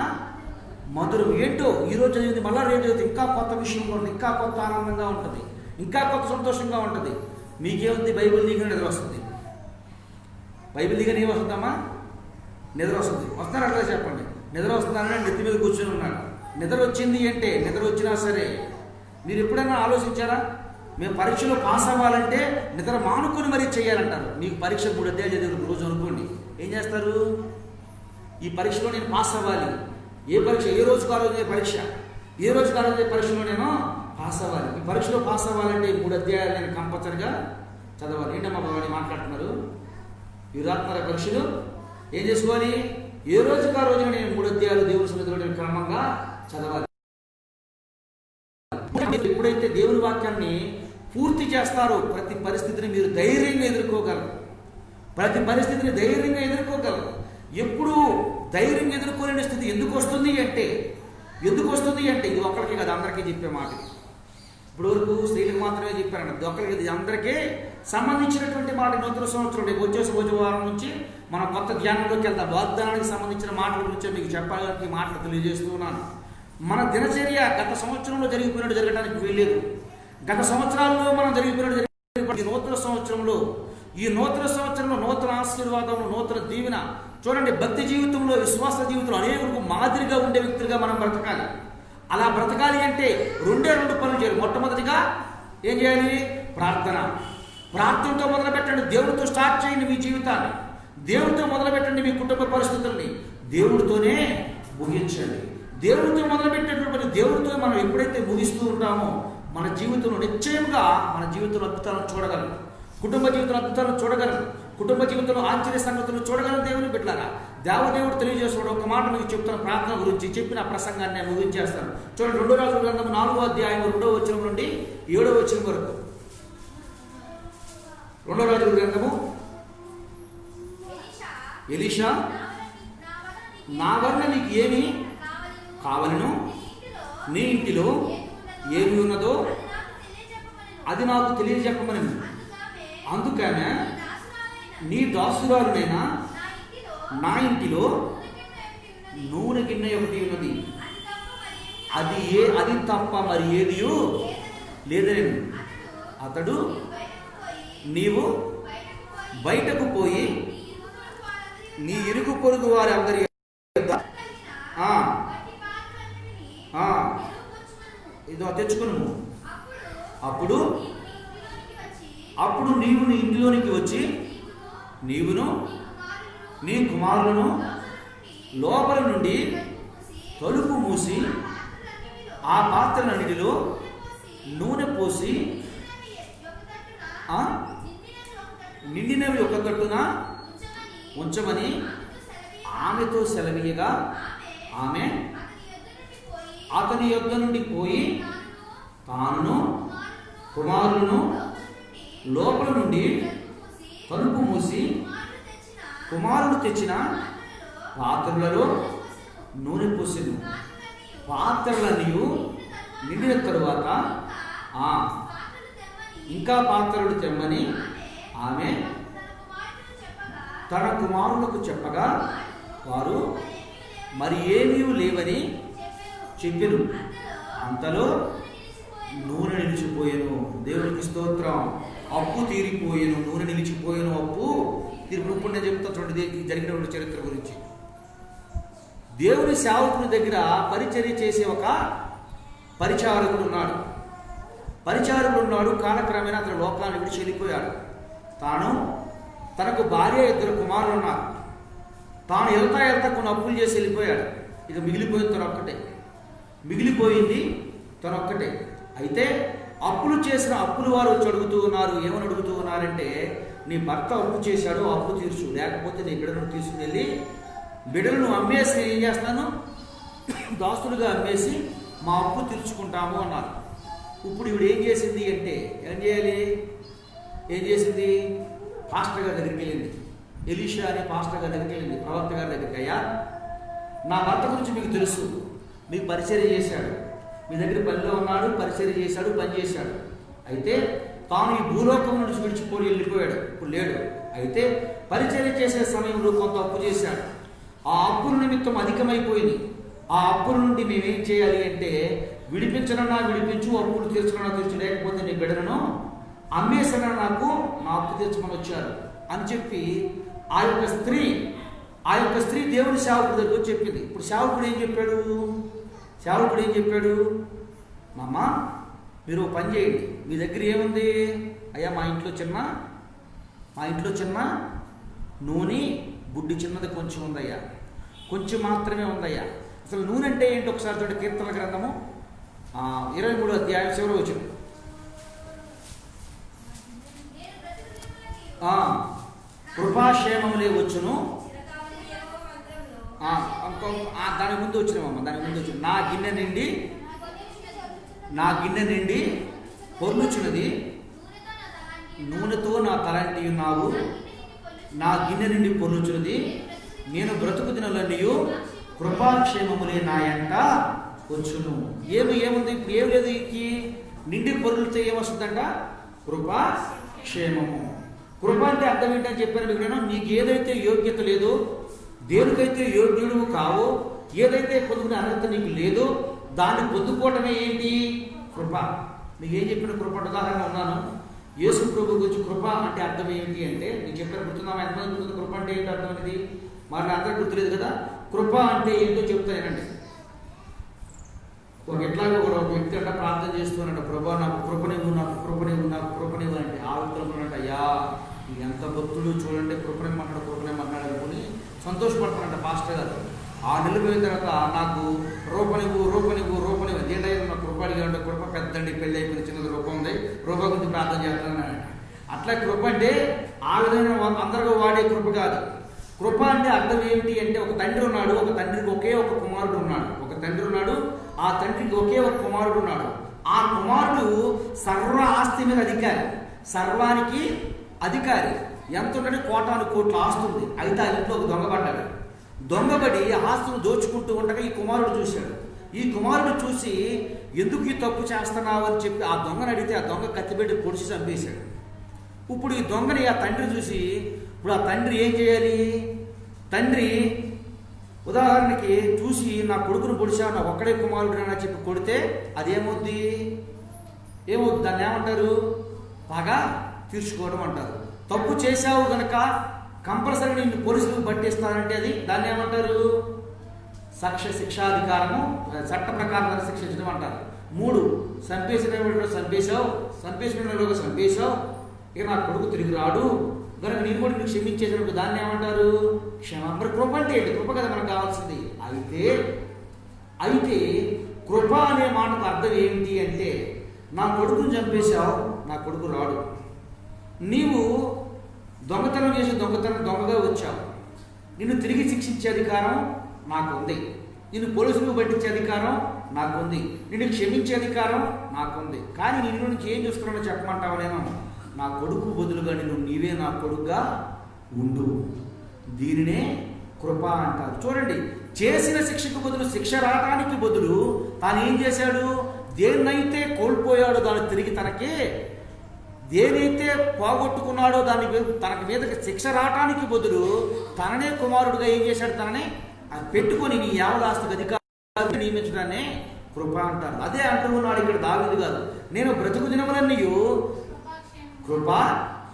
మధురం. ఏంటో ఈరోజు చదివింది మళ్ళా రేపు చదివితే ఇంకా కొత్త విషయం ఉంటుంది, ఇంకా కొత్త ఆనందంగా ఉంటుంది, ఇంకా కొత్త సంతోషంగా ఉంటుంది. మీకేముంది? బైబిల్ దిగిన నిద్ర వస్తుంది. బైబిల్ దిగిన ఏం వస్తుందమ్మా? నిద్ర వస్తుంది. వస్తున్నారు అట్లా చెప్పండి. నిద్ర వస్తుందని నెత్తి మీద కూర్చొని ఉన్నాడు. నిద్ర వచ్చింది అంటే, నిద్ర వచ్చినా సరే మీరు ఎప్పుడైనా ఆలోచించారా? మేము పరీక్షలో పాస్ అవ్వాలంటే నిద్ర మానుకొని మరీ చేయాలంటారు. మీకు పరీక్ష 3 అధ్యాయాలు చదివి రోజు అనుకోండి, ఏం చేస్తారు? ఈ పరీక్షలో నేను పాస్ అవ్వాలి. ఏ పరీక్ష? ఏ రోజుకు ఆ రోజు పరీక్ష, ఏ రోజుకు ఆ రోజు పరీక్షలో నేను పాస్ అవ్వాలి. ఈ పరీక్షలో పాస్ అవ్వాలంటే 3 అధ్యాయాలు నేను కంపల్సరిగా చదవాలి. ఏంటమ్మా బాబు మాట్లాడుతున్నారు? యుధాత్మక పరీక్షలు ఏం చేసుకోవాలి? ఏ రోజుకు ఆ రోజు నేను 3 అధ్యాయాలు దేవుని సన్నిధిలో నేను క్రమంగా చదవాలి. ఎప్పుడైతే దేవుని వాక్యాన్ని పూర్తి చేస్తారో ప్రతి పరిస్థితిని మీరు ధైర్యంగా ఎదుర్కోగలరు. ప్రతి పరిస్థితిని ధైర్యంగా ఎదుర్కోగలరు. ఎప్పుడు ధైర్యంగా ఎదుర్కోలేని స్థితి ఎందుకు వస్తుంది అంటే ఇది ఒక్కరికి కదా, అందరికీ చెప్పే మాట. ఇప్పుడు వరకు స్త్రీలకు మాత్రమే చెప్పారండి, ఒక్కరికి ఇది అందరికీ సంబంధించినటువంటి మాట. నూతన సంవత్సరం రేపు వచ్చే వారం నుంచి మనం కొత్త ధ్యానంలోకి వెళ్తాం. వాగ్దానానికి సంబంధించిన మాటల గురించి మీకు చెప్పాలని మాటలు తెలియజేస్తున్నాను. మన దినచర్య గత సంవత్సరంలో జరిగిపోయినట్టు జరగడానికి వీల్లేదు. గత సంవత్సరాల్లో మనం జరిగిపోయినట్టు ఈ నూతన సంవత్సరంలో నూతన ఆశీర్వాదం, నూతన దీవెన. చూడండి, భక్తి జీవితంలో, విశ్వాస జీవితంలో అనేకులకు మాదిరిగా ఉండే వ్యక్తులుగా మనం బ్రతకాలి. అలా బ్రతకాలి అంటే 2 పనులు చేయాలి. మొట్టమొదటిగా ఏం చేయాలి? ప్రార్థనతో మొదలు పెట్టండి. దేవుడితో స్టార్ట్ చేయండి మీ జీవితాన్ని. దేవుడితో మొదలు పెట్టండి మీ కుటుంబ పరిస్థితుల్ని. దేవుడితోనే ముగించండి. దేవుడితో మొదలుపెట్టేటువంటి దేవుడితో మనం ఎప్పుడైతే ముగిస్తూ ఉంటామో మన జీవితంలో నిశ్చయంగా మన జీవితంలో అద్భుతాలను చూడగలం. కుటుంబ జీవితంలో అద్భుతాలను చూడగలం. కుటుంబ జీవితంలో ఆశ్చర్య సంగతులు చూడగలం. దేవుని బిడ్డలారా, దేవదేవుడు తెలియజేస్తున్నాడు. ఒక మాట మీకు చెప్తాను, ప్రార్థన గురించి చెప్పిన ప్రసంగాన్ని నేను ముగించేస్తాను. చూడండి, 2 రాజుల గ్రంథం 4వ అధ్యాయం 2వ వచనం నుండి 7వ వచనం వరకు. 2 రాజుల గ్రంథము. ఎలీషా, నా వలన నీకు ఏమి కావలను, నీ ఇంటిలో ఏమి ఉన్నదో అది నాకు తెలియజెప్పమని. అందుకనే నీ దాసురాలునైనా నా ఇంటిలో నూనె గిన్నె ఒకటి ఉన్నది, అది తప్ప మరి ఏది లేదని. అతడు నీవు బయటకు పోయి నీ ఇరుగు పొరుగు వారి అందరి ఇదో తెచ్చుకును. అప్పుడు నీవు నీ ఇంటిలోనికి వచ్చి నీవును నీ కుమారులను లోపల నుండి తలుపు మూసి ఆ పాత్రలన్నిటిలో నూనె పోసి నిండినవి ఒక తట్టున ఉంచమని ఆమెతో సెలవీయగా, ఆమె అతని యొద్ద నుండి పోయి తానును కుమారులను లోపల నుండి తలుపు మూసి కుమారుడు తెచ్చిన పాత్రలలో నూనె పోసెను. పాత్రలన్నీ నిండిన తరువాత ఇంకా పాత్రలు తెమ్మని ఆమె తన కుమారులకు చెప్పగా, వారు మరి ఏమీ లేవని చెప్పెను. అంతలో నూనె నిలిచిపోయాను. దేవునికి స్తోత్రం. అప్పు తీరిపోయాను, నూనె నిలిచిపోయాను, అప్పు తీరిపోయి నేను చెప్తా చూడండి జరిగిన చరిత్ర గురించి. దేవుని సేవకుని దగ్గర పరిచర్య చేసే ఒక పరిచారకుడు ఉన్నాడు. కాలక్రమేణా అతను లోకాన్ని విడిచి వెళ్ళిపోయాడు. తనకు భార్య, 2 కుమారులు ఉన్నారు. తాను వెళ్తా కొన్ని అప్పులు చేసి వెళ్ళిపోయాడు. ఇక మిగిలిపోయింది తనొక్కటే. అయితే అప్పులు చేసిన అప్పులు వారు వచ్చి అడుగుతూ ఉన్నారు. ఏమని అడుగుతూ ఉన్నారంటే, నీ భర్త అప్పు చేశాడు, అప్పు తీర్చు, లేకపోతే నీ బిడ్డలను తీసుకుని వెళ్ళి బిడ్డలను అమ్మేసి ఏం చేస్తాను, దాస్తులుగా అమ్మేసి మా అప్పు తీర్చుకుంటాము అన్నారు. ఇప్పుడు ఇవిడు ఏం చేసింది అంటే, ఏం చేసింది పాస్టర్ గారి దగ్గరికి వెళ్ళింది. ఎలీషా అనే పాస్టర్ గారి దగ్గరికి వెళ్ళింది, ప్రవక్త గారి దగ్గరికి. అయ్యా, నా భర్త గురించి మీకు తెలుసు, మీకు పరిచర్య చేశాడు, మీ దగ్గర పనిలో ఉన్నాడు, పరిచర్య చేశాడు, పని చేశాడు. అయితే తాను ఈ భూలోకం నుంచి విడిచిపోయి వెళ్ళిపోయాడు, ఇప్పుడు లేడు. అయితే పరిచర్య చేసే సమయంలో కొంత అప్పు చేశాడు. ఆ అప్పుల నిమిత్తం అధికమైపోయింది. ఆ అప్పుల నుండి మేమేం చేయాలి అంటే, విడిపించనన్నా విడిపించు, అప్పులు తీర్చనన్నా తీర్చు, లేకపోతే నీ బిడ్డలను అమ్మేసనా నాకు నా అప్పు తీర్చమని వచ్చారు అని చెప్పి ఆ యొక్క స్త్రీ దేవుని సేవకుడి దగ్గర చెప్పింది. ఇప్పుడు సేవకుడు ఏం చెప్పాడు, మామ మీరు పని చేయండి, మీ దగ్గర ఏముంది? అయ్యా, మా ఇంట్లో చిన్న నూనె బుడ్డి చిన్నది కొంచెం ఉందయ్యా, కొంచెం మాత్రమే ఉందయ్యా. అసలు నూనె అంటే ఏంటి ఒకసారి చూడండి. కీర్తన గ్రంథము 23వ అధ్యాయం చివరి వచనం. కృపాక్షేమములే వచ్చును. దాని ముందు వచ్చిన నా గిన్నె నిండి పొర్లుచున్నది, నూనెతో నా తలంటి ఉన్నావు, నా గిన్నె నిండి పొర్లుచున్నది, నేను బ్రతుకు దినలన్నీ కృపాక్షేమములే నా యంట వచ్చును. ఏముంది ఇప్పుడు? ఏం లేదు. ఈ నిండి పొర్లుతో ఏమొస్తుందంట? కృపాక్షేమము. కృప అంటే అర్థం ఏంటని చెప్పాను మీకు నేను. నీకు ఏదైతే యోగ్యత లేదో, దేనికైతే యోగ్యుడు కావో, ఏదైతే పొందుకునే అర్హత నీకు లేదో దాన్ని పొందుకోవటమే ఏంటి? కృప. నీకు ఏం చెప్పిన కృప ఉదాహరణ ఉన్నాను. యేసు ప్రభు గురించి కృప అంటే అర్థం ఏంటి అంటే, నీకు చెప్పిన గుర్తున్నామా? ఎంతమంది గుర్తుంది కృప అంటే ఏంటి అర్థం అనేది? మరి అందరికి గుర్తులేదు కదా. కృప అంటే ఏంటో చెప్తానండి. ఎట్లాగో కూడా ఒక వ్యక్తి అంటే ప్రార్థన చేస్తున్నాడు, ప్రభా నాకు కృపనివ్వు అంటే ఆ వ్యక్తులు అంటే, అయ్యా ఎంత భక్తుడు చూడండి, కృపణిమ్మన్నాడు అనుకుని సంతోషపడుతున్నాడంట పాస్టర్ గారు. 6 నెలలు పోయిన తర్వాత నాకు రూపనివ్వు ఏంటంటే నాకు కృప అడిగాడు. కృప పెద్దండి, పెళ్ళి అయిపోయింది, చిన్నది రూపం ఉంది, రూప గురించి ప్రార్థన చేస్తున్నాడు. అట్లా కృప అంటే ఆ విధంగా అందరూ వాడే కృప కాదు. కృప అంటే అర్థం ఏమిటి అంటే, ఒక తండ్రి ఉన్నాడు, ఒక తండ్రికి ఒకే ఒక కుమారుడు ఉన్నాడు. ఒక తండ్రి ఉన్నాడు, ఆ తండ్రికి ఒకే ఒక కుమారుడు ఉన్నాడు. ఆ కుమారుడు సర్వ ఆస్తి మీద అధికారి, సర్వానికి అధికారి. ఎంత ఉంటే కోట్ల ఆస్తి ఉంది. అయితే ఆ ఇంట్లో ఒక దొంగబడి ఆస్తులు దోచుకుంటూ ఉండగా ఈ కుమారుడు చూశాడు. ఈ కుమారుడు చూసి ఎందుకు ఈ తప్పు చేస్తున్నావు అని చెప్పి ఆ దొంగను అడిగితే ఆ దొంగ కత్తిపెట్టి పొడిచి చంపేశాడు. ఇప్పుడు ఈ దొంగని ఆ తండ్రి చూసి, ఇప్పుడు ఆ తండ్రి ఏం చేయాలి? తండ్రి ఉదాహరణకి చూసి, నా కొడుకును పొడిచావు, నా ఒక్కడే కుమారుడు అని చెప్పి కొడితే అదేమవుద్ది? దాన్ని ఏమంటారు? పగ తీర్చుకోవడం అంటారు. తప్పు చేశావు కనుక కంపల్సరీ నిన్ను పోలీసులకు పట్టిస్తానంటే అది దాన్ని ఏమంటారు? శిక్షాధికారము, చట్ట ప్రకారం శిక్షించడం అంటారు. 3 చంపేశావు, ఇక నా కొడుకు తిరిగి రాడు కనుక నేను కూడా నీకు క్షమించేసినప్పుడు దాన్ని ఏమంటారు? క్షమాపణ. కృప అంటే ఏంటి? కృప కదా మనకు కావాల్సింది. అయితే కృప అనే మాటకు అర్థం ఏంటి అంటే, నా కొడుకుని చంపేశావు, నా కొడుకు రాడు. నీవు దొంగతనం చేసి దొంగగా వచ్చావు, నిన్ను తిరిగి శిక్షించే అధికారం నాకుంది. నిన్ను పోలీసులకు పట్టించే అధికారం నాకుంది. నిన్ను క్షమించే అధికారం నాకుంది. కానీ నిన్ను నుంచి ఏం చూస్తున్నానో చెప్పమంటావా? నేను నా కొడుకు బదులుగా నీవే నా కొడుకుగా ఉండు. దీనినే కృప అంటారు. చూడండి, చేసిన శిక్షకు బదులు శిక్ష రావడానికి బదులు తాను ఏం చేశాడు? దేన్నైతే కోల్పోయాడో దాన్ని తిరిగి తనకే, దేనైతే పోగొట్టుకున్నాడో దాని తనకి మీదకి శిక్ష రావటానికి బదులు తననే కుమారుడుగా ఏం చేశాడు? తననే పెట్టుకొని నీ యావదాస్తికి అధికారం నియమించడాన్ని కృప అంటారు. అదే అంటున్నాడు ఇక్కడ దావీదు గారు. నేను బ్రతుకు దినములన్నీ కృప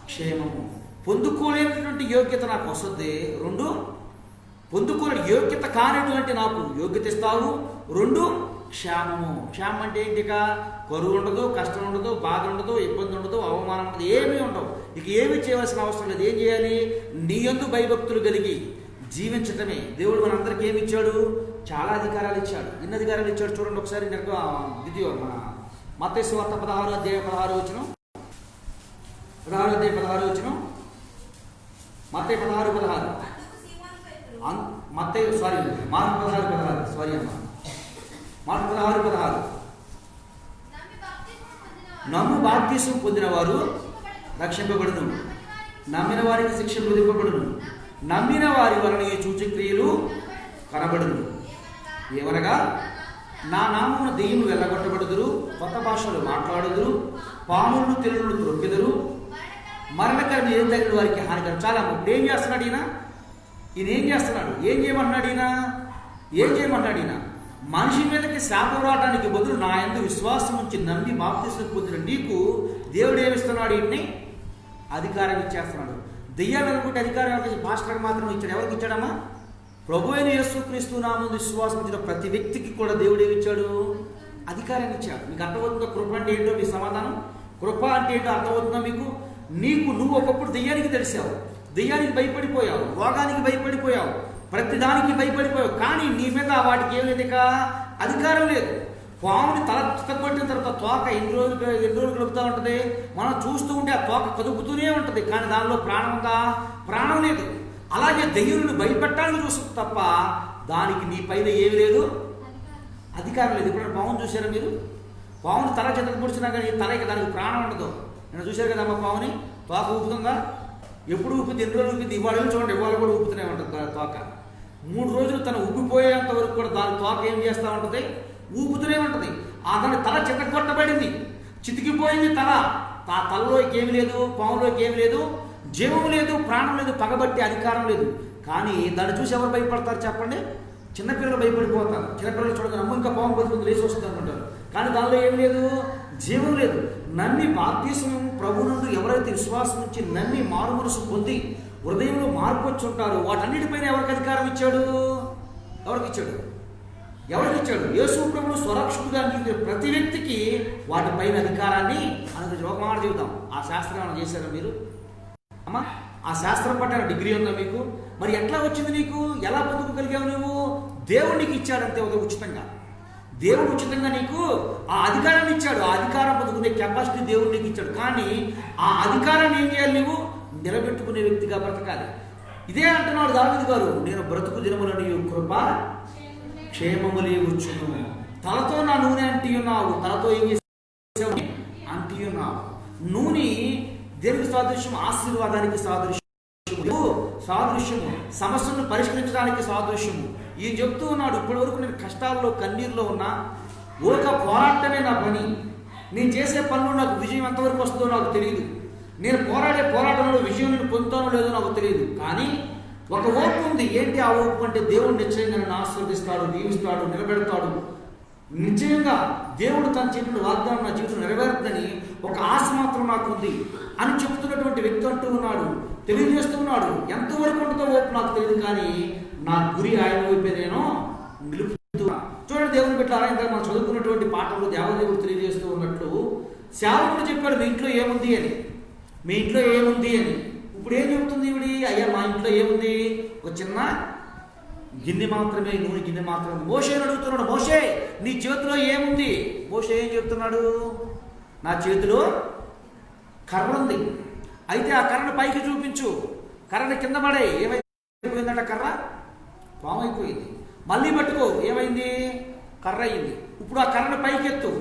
క్షేమము పొందుకోలేనటువంటి యోగ్యత నాకు వస్తుంది. 2 పొందుకోలేని యోగ్యత కానిటువంటి నాకు యోగ్యత ఇస్తావు. 2 క్షేమము. క్షేమం అంటే ఏంటి? ఇక కరువు ఉండదు, కష్టం ఉండదు, బాధ ఉండదు, ఇబ్బంది ఉండదు, అవమానం ఉండదు, ఏమీ ఉండవు. ఇక ఏమీ చేయవలసిన అవసరం లేదు. ఏం చేయాలి? నీ యందు భయభక్తులు కలిగి జీవించటమే. దేవుడు మనందరికీ ఏమి ఇచ్చాడు? చాలా అధికారాలు ఇచ్చాడు. ఎన్ని అధికారాలు ఇచ్చాడు చూడండి ఒకసారి. మన మత్తయి సువార్త 16వ అధ్యాయం 16వ వచనం. మత్తయి 16:16. మార్కు 16:16. మార్కు 16:16. నమ్ము బాప్తిసం పొందిన వారు రక్షింపబడును, నమ్మిన వారికి శిక్ష విధింపబడును, నమ్మిన వారి వలన ఈ సూచక్రియలు కనబడును. ఏమనగా నా నామమున దెయ్యములు వెళ్ళగొట్టబడుదురు, కొత్త భాషలు మాట్లాడుదురు, పాములను తెల్లులు త్రొక్కెదరు, మరణకరం ఏం తగిన వారికి హానికరం. చాలా ఇప్పుడు ఏం చేస్తున్నాడు ఈయన? ఏం చేయమంటున్నాడు ఈయన? మనిషి మీదకి శాపం రావడానికి బదులు నా యందు విశ్వాసం ఉంచి నమ్మి బాప్తిసం పొందిన నీకు దేవుడు ఏమిస్తున్నాడు? ఈయన్ని అధికారం ఇచ్చేస్తున్నాడు. దెయ్యాలు అనుకుంటే అధికారం పాస్టర్కి మాత్రం ఇచ్చాడు. ఎవరికి ఇచ్చాడమ్మా? ప్రభు అయిన యేసుక్రీస్తు నామమున విశ్వాసం ఉంచిన ప్రతి వ్యక్తికి కూడా దేవుడు ఏమిచ్చాడు? అధికారాన్ని ఇచ్చాడు. మీకు అర్థమవుతుందా కృప అంటే ఏంటో? మీ సమాధానం కృప అంటే ఏంటో అర్థమవుతుందా మీకు? నువ్వు ఒకప్పుడు దెయ్యానికి తెలిసావు, దెయ్యానికి భయపడిపోయావు, రోగానికి భయపడిపోయావు, ప్రతిదానికి భయపడిపోయావు. కానీ నీ మీద వాటికి ఏం లేదు, ఇక అధికారం లేదు. పాముని తల చితగొట్టిన తర్వాత తోక ఎన్ని రోజులు కలుపుతూ ఉంటుంది. మనం చూస్తూ ఉంటే ఆ తోక కదుపుతూనే ఉంటుంది, కానీ దానిలో ప్రాణం ఉందా? ప్రాణం లేదు. అలాగే దెయ్యాలను భయపెట్టాలని చూస్తుంది తప్ప దానికి నీ పైన ఏమి లేదు, అధికారం లేదు. ఇప్పుడు పాముని చూసారా మీరు? పాముని తల చితగొడిచినా కానీ తలకి దానికి ప్రాణం ఉండదు. నేను చూశారు కదమ్మా, పాముని తోక ఊపుతుందా? ఎప్పుడు ఊపుతుంది? ఎన్ని రోజులు ఊపుతుంది? ఇవాళ చూడండి, ఇవాళ కూడా ఊపుతూనే ఉంటుంది తోక. 3 రోజులు తను ఊపిపోయేంత వరకు కూడా దాని తోక ఏం చేస్తూ ఉంటుంది? ఊపుతూనే ఉంటుంది. దాని తల చితగొట్టబడింది, చితికిపోయింది తల. ఆ తలలోకి ఏమి లేదు, పాములోకి ఏమి లేదు, జీవం లేదు, ప్రాణం లేదు, పగబట్టి అధికారం లేదు. కానీ దాన్ని చూసి ఎవరు భయపడతారు చెప్పండి? చిన్నపిల్లలు భయపడిపోతారు. చిన్నపిల్లలు చూడగా అమ్మ ఇంకా పాము బతుకుంది లేచి వస్తుంది అనుకుంటారు. కానీ దానిలో ఏం లేదు, జీవం లేదు. నమ్మి బాప్తిసం ప్రభునందు ఎవరైతే విశ్వాసం నుంచి నమ్మి మారు మనసు పొంది హృదయంలో మార్పు వచ్చి ఉంటారో వాటన్నిటిపైన ఎవరికి అధికారం ఇచ్చాడు? ఎవరికి ఇచ్చాడు? యేసు ప్రభువు స్వరక్షకుడిగా అందించిన ప్రతి వ్యక్తికి వాటిపైన అధికారాన్ని అనుగ్రహించి. ఒక మాట చెబుతాం, ఆ శాస్త్రం ఏమైనా చేశారా మీరు? అమ్మా, ఆ శాస్త్రం పట్టిన డిగ్రీ ఉందా మీకు? మరి ఎట్లా వచ్చింది నీకు? ఎలా బతుకోగలిగావు నువ్వు? దేవుడు నీకు ఇచ్చాడంతే ఉచితంగా. దేవుడు ఉచితంగా నీకు ఆ అధికారాన్ని ఇచ్చాడు. ఆ అధికారం బతుకునే కెపాసిటీ దేవుడు నీకు ఇచ్చాడు. కానీ ఆ అధికారాన్ని ఏం చేయాలి? నువ్వు నిలబెట్టుకునే వ్యక్తిగా బ్రతకాలి. ఇదే అంటున్నాడు దావీదు గారు, నేను బ్రతుకు దినములను కృప క్షేమములే వచ్చును. తలతో నా నూనె అంటి ఉన్నావు. తలతో ఏం చేసావు? అంటి ఉన్నావు. నూనె దేనికి సాదృశ్యం? ఆశీర్వాదానికి సాదృశ్యము, సమస్యను పరిష్కరించడానికి సాదృశ్యము. ఈయన చెప్తూ ఉన్నాడు, ఇప్పటి వరకు నేను కష్టాల్లో కన్నీరులో ఉన్నా, ఒక పోరాటమే నా పని. నేను చేసే పనులు నాకు విజయం ఎంతవరకు వస్తుందో నాకు తెలియదు. నేను పోరాడే పోరాటంలో విజయం నేను పొందుతానో లేదో నాకు తెలియదు, కానీ ఒక ఓపు ఉంది. ఏంటి ఆ ఓపు అంటే దేవుడు నిశ్చయంగా నన్ను ఆశీర్వదిస్తాడు, దీవిస్తాడు, నిలబెడతాడు. నిశ్చయంగా దేవుడు తను చెప్పిన వాగ్దానం నా జీవితం నెరవేరుతుందని ఒక ఆశ మాత్రం నాకు ఉంది అని చెప్తున్నటువంటి వ్యక్తి అంటూ ఉన్నాడు, తెలియజేస్తున్నాడు. ఎంతవరకు ఉంటుందో ఓపు నాకు తెలియదు, కానీ నా గురి ఆయన వైపే నేను నిలుపుతున్నా. చూడండి దేవుని బిడ్డలారా, ఇంకా మనం చదువుకున్నటువంటి పాఠంలో దేవదేవుడు తెలియజేస్తూ ఉన్నట్లు సేవకుడు చెప్పాడు మీ ఇంట్లో ఏముంది అని, మీ ఇంట్లో ఏముంది అని. ఇప్పుడు ఏం చెబుతుంది ఇవిడి? అయ్యా మా ఇంట్లో ఏముంది, ఒక చిన్న గిన్నె మాత్రమే, నూనె గిన్నె మాత్రమే. మోషేని అడుగుతున్నాడు, మోషే నీ చేతిలో ఏముంది? మోషే ఏం చెప్తున్నాడు? నా చేతిలో కర్ర ఉంది. అయితే ఆ కర్రను పైకి చూపించు, కర్రను కింద పడే. ఏమైపోయిందంట? కర్ర పాము అయిపోయింది. మళ్ళీ పట్టుకో, ఏమైంది? కర్ర అయింది. ఇప్పుడు ఆ కర్రను పైకెత్తు,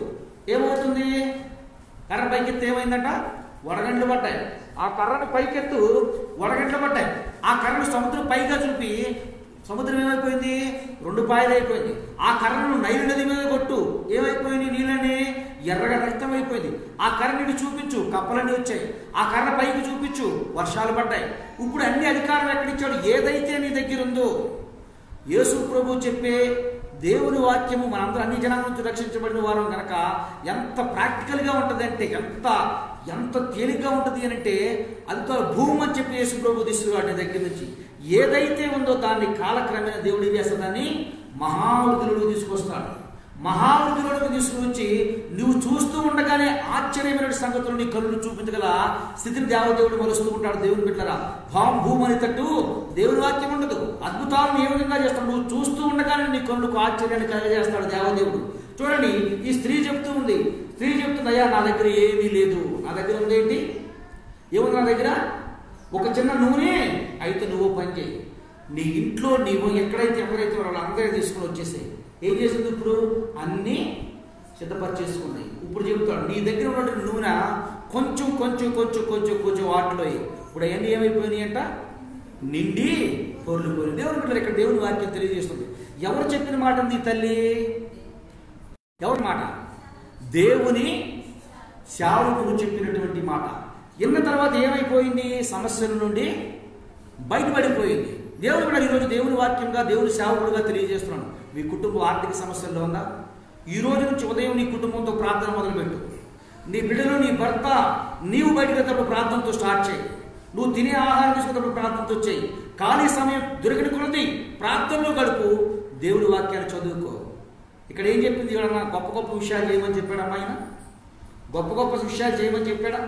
ఏమవుతుంది? కర్ర పైకెత్తి ఏమైందంట? వడగండ్లు పడ్డాయి. ఆ కర్రను పైకెత్తు, వడగండ్లు పడ్డాయి. ఆ కర్రను సముద్రం పైగా చూపి సముద్రం ఏమైపోయింది? 2 పాయలు అయిపోయింది. ఆ కర్రను నైలు నది మీద కొట్టు, ఏమైపోయింది? నీళ్ళని ఎర్రగా రక్తం అయిపోయింది. ఆ కర్రని చూపించు, కప్పలన్నీ వచ్చాయి. ఆ కర్ర పైకి చూపించు, వర్షాలు పడ్డాయి. ఇప్పుడు అన్ని అధికారం ఎక్కడిచ్చాడు? ఏదైతే నీ దగ్గర ఉందో. యేసు ప్రభు చెప్పే దేవుని వాక్యము మనందరూ అన్ని జనాల నుంచి రక్షించబడిన వారం కనుక ఎంత ప్రాక్టికల్గా ఉంటుంది అంటే, ఎంత తేలిగ్గా ఉంటుంది అని అంటే, అంత భూమి అని చెప్పి యేసు ప్రభు తీసుకురాడు దగ్గర నుంచి. ఏదైతే ఉందో దాన్ని కాలక్రమేణా దేవుడు ఏం చేస్తాడు? దాన్ని మహావృద్ధులకు తీసుకొస్తాడు. మహావృద్ధులకు తీసుకువచ్చి నువ్వు చూస్తూ ఉండగానే ఆశ్చర్యమైన సంగతులు నీ కళ్ళు చూపించగల స్థితిని దేవదేవుడు మలుస్తూ ఉంటాడు. దేవుని బిడ్డలారా, భూమి అని తట్టు దేవుని వాక్యం ఉండదు. అద్భుతాలను ఏ విధంగా చేస్తాడు? నువ్వు చూస్తూ ఉండగానే నీ కళ్ళకు ఆశ్చర్యాన్ని కలగజేస్తాడు దేవదేవుడు. చూడండి, ఈ స్త్రీ చెప్తూ ఉంది, స్త్రీ చెప్తుంది, అయ్యా నా దగ్గర ఏమీ లేదు. నా దగ్గర ఉందేంటి? ఏముంది నా దగ్గర? ఒక చిన్న నూనె. అయితే నువ్వు పని చేయి, నీ ఇంట్లో నీవు ఎవరైతే వాళ్ళందరూ తీసుకుని వచ్చేసాయి. ఏం చేసింది? ఇప్పుడు అన్నీ సిద్ధపరిచేసుకున్నాయి. ఇప్పుడు చెబుతాడు, నీ దగ్గర ఉన్నటువంటి నూనె కొంచెం కొంచెం కొంచెం కొంచెం కొంచెం వాటిలో. ఇప్పుడు అవన్నీ ఏమైపోయినాయి అంట? నిండి పొర్లిపోయి. దేవుని బిడ్డలు ఇక్కడ దేవుని వాక్యం తెలియజేస్తుంది. ఎవరు చెప్పిన మాట ఉంది తల్లి? ఎవరి మాట? దేవుని సేవకుడు చెప్పినటువంటి మాట. విన్న తర్వాత ఏమైపోయింది? సమస్యల నుండి బయటపడిపోయింది. దేవుడు కూడా ఈరోజు దేవుని వాక్యంగా దేవుని సేవకుడుగా తెలియజేస్తున్నాను. మీ కుటుంబం ఆర్థిక సమస్యల్లో ఉందా? ఈ రోజు నుంచి ఉదయం నీ కుటుంబంతో ప్రార్థన మొదలుపెట్టు. నీ బిడ్డలు, నీ భర్త, నీవు బయటకు వెళ్ళేటప్పుడు ప్రార్థనతో స్టార్ట్ చేయి. నువ్వు తినే ఆహారం తీసుకున్నప్పుడు ప్రార్థనతో చేయి. ఖాళీ సమయం దొరికిన కొలది ప్రార్థనలో గడుపు. దేవుడి వాక్యాన్ని చదువుకో. ఇక్కడ ఏం చెప్పింది? ఎవరన్నా గొప్ప గొప్ప విషయాలు చేయమని చెప్పాడమ్మా ఆయన? గొప్ప గొప్ప విషయాలు చేయమని చెప్పాడా?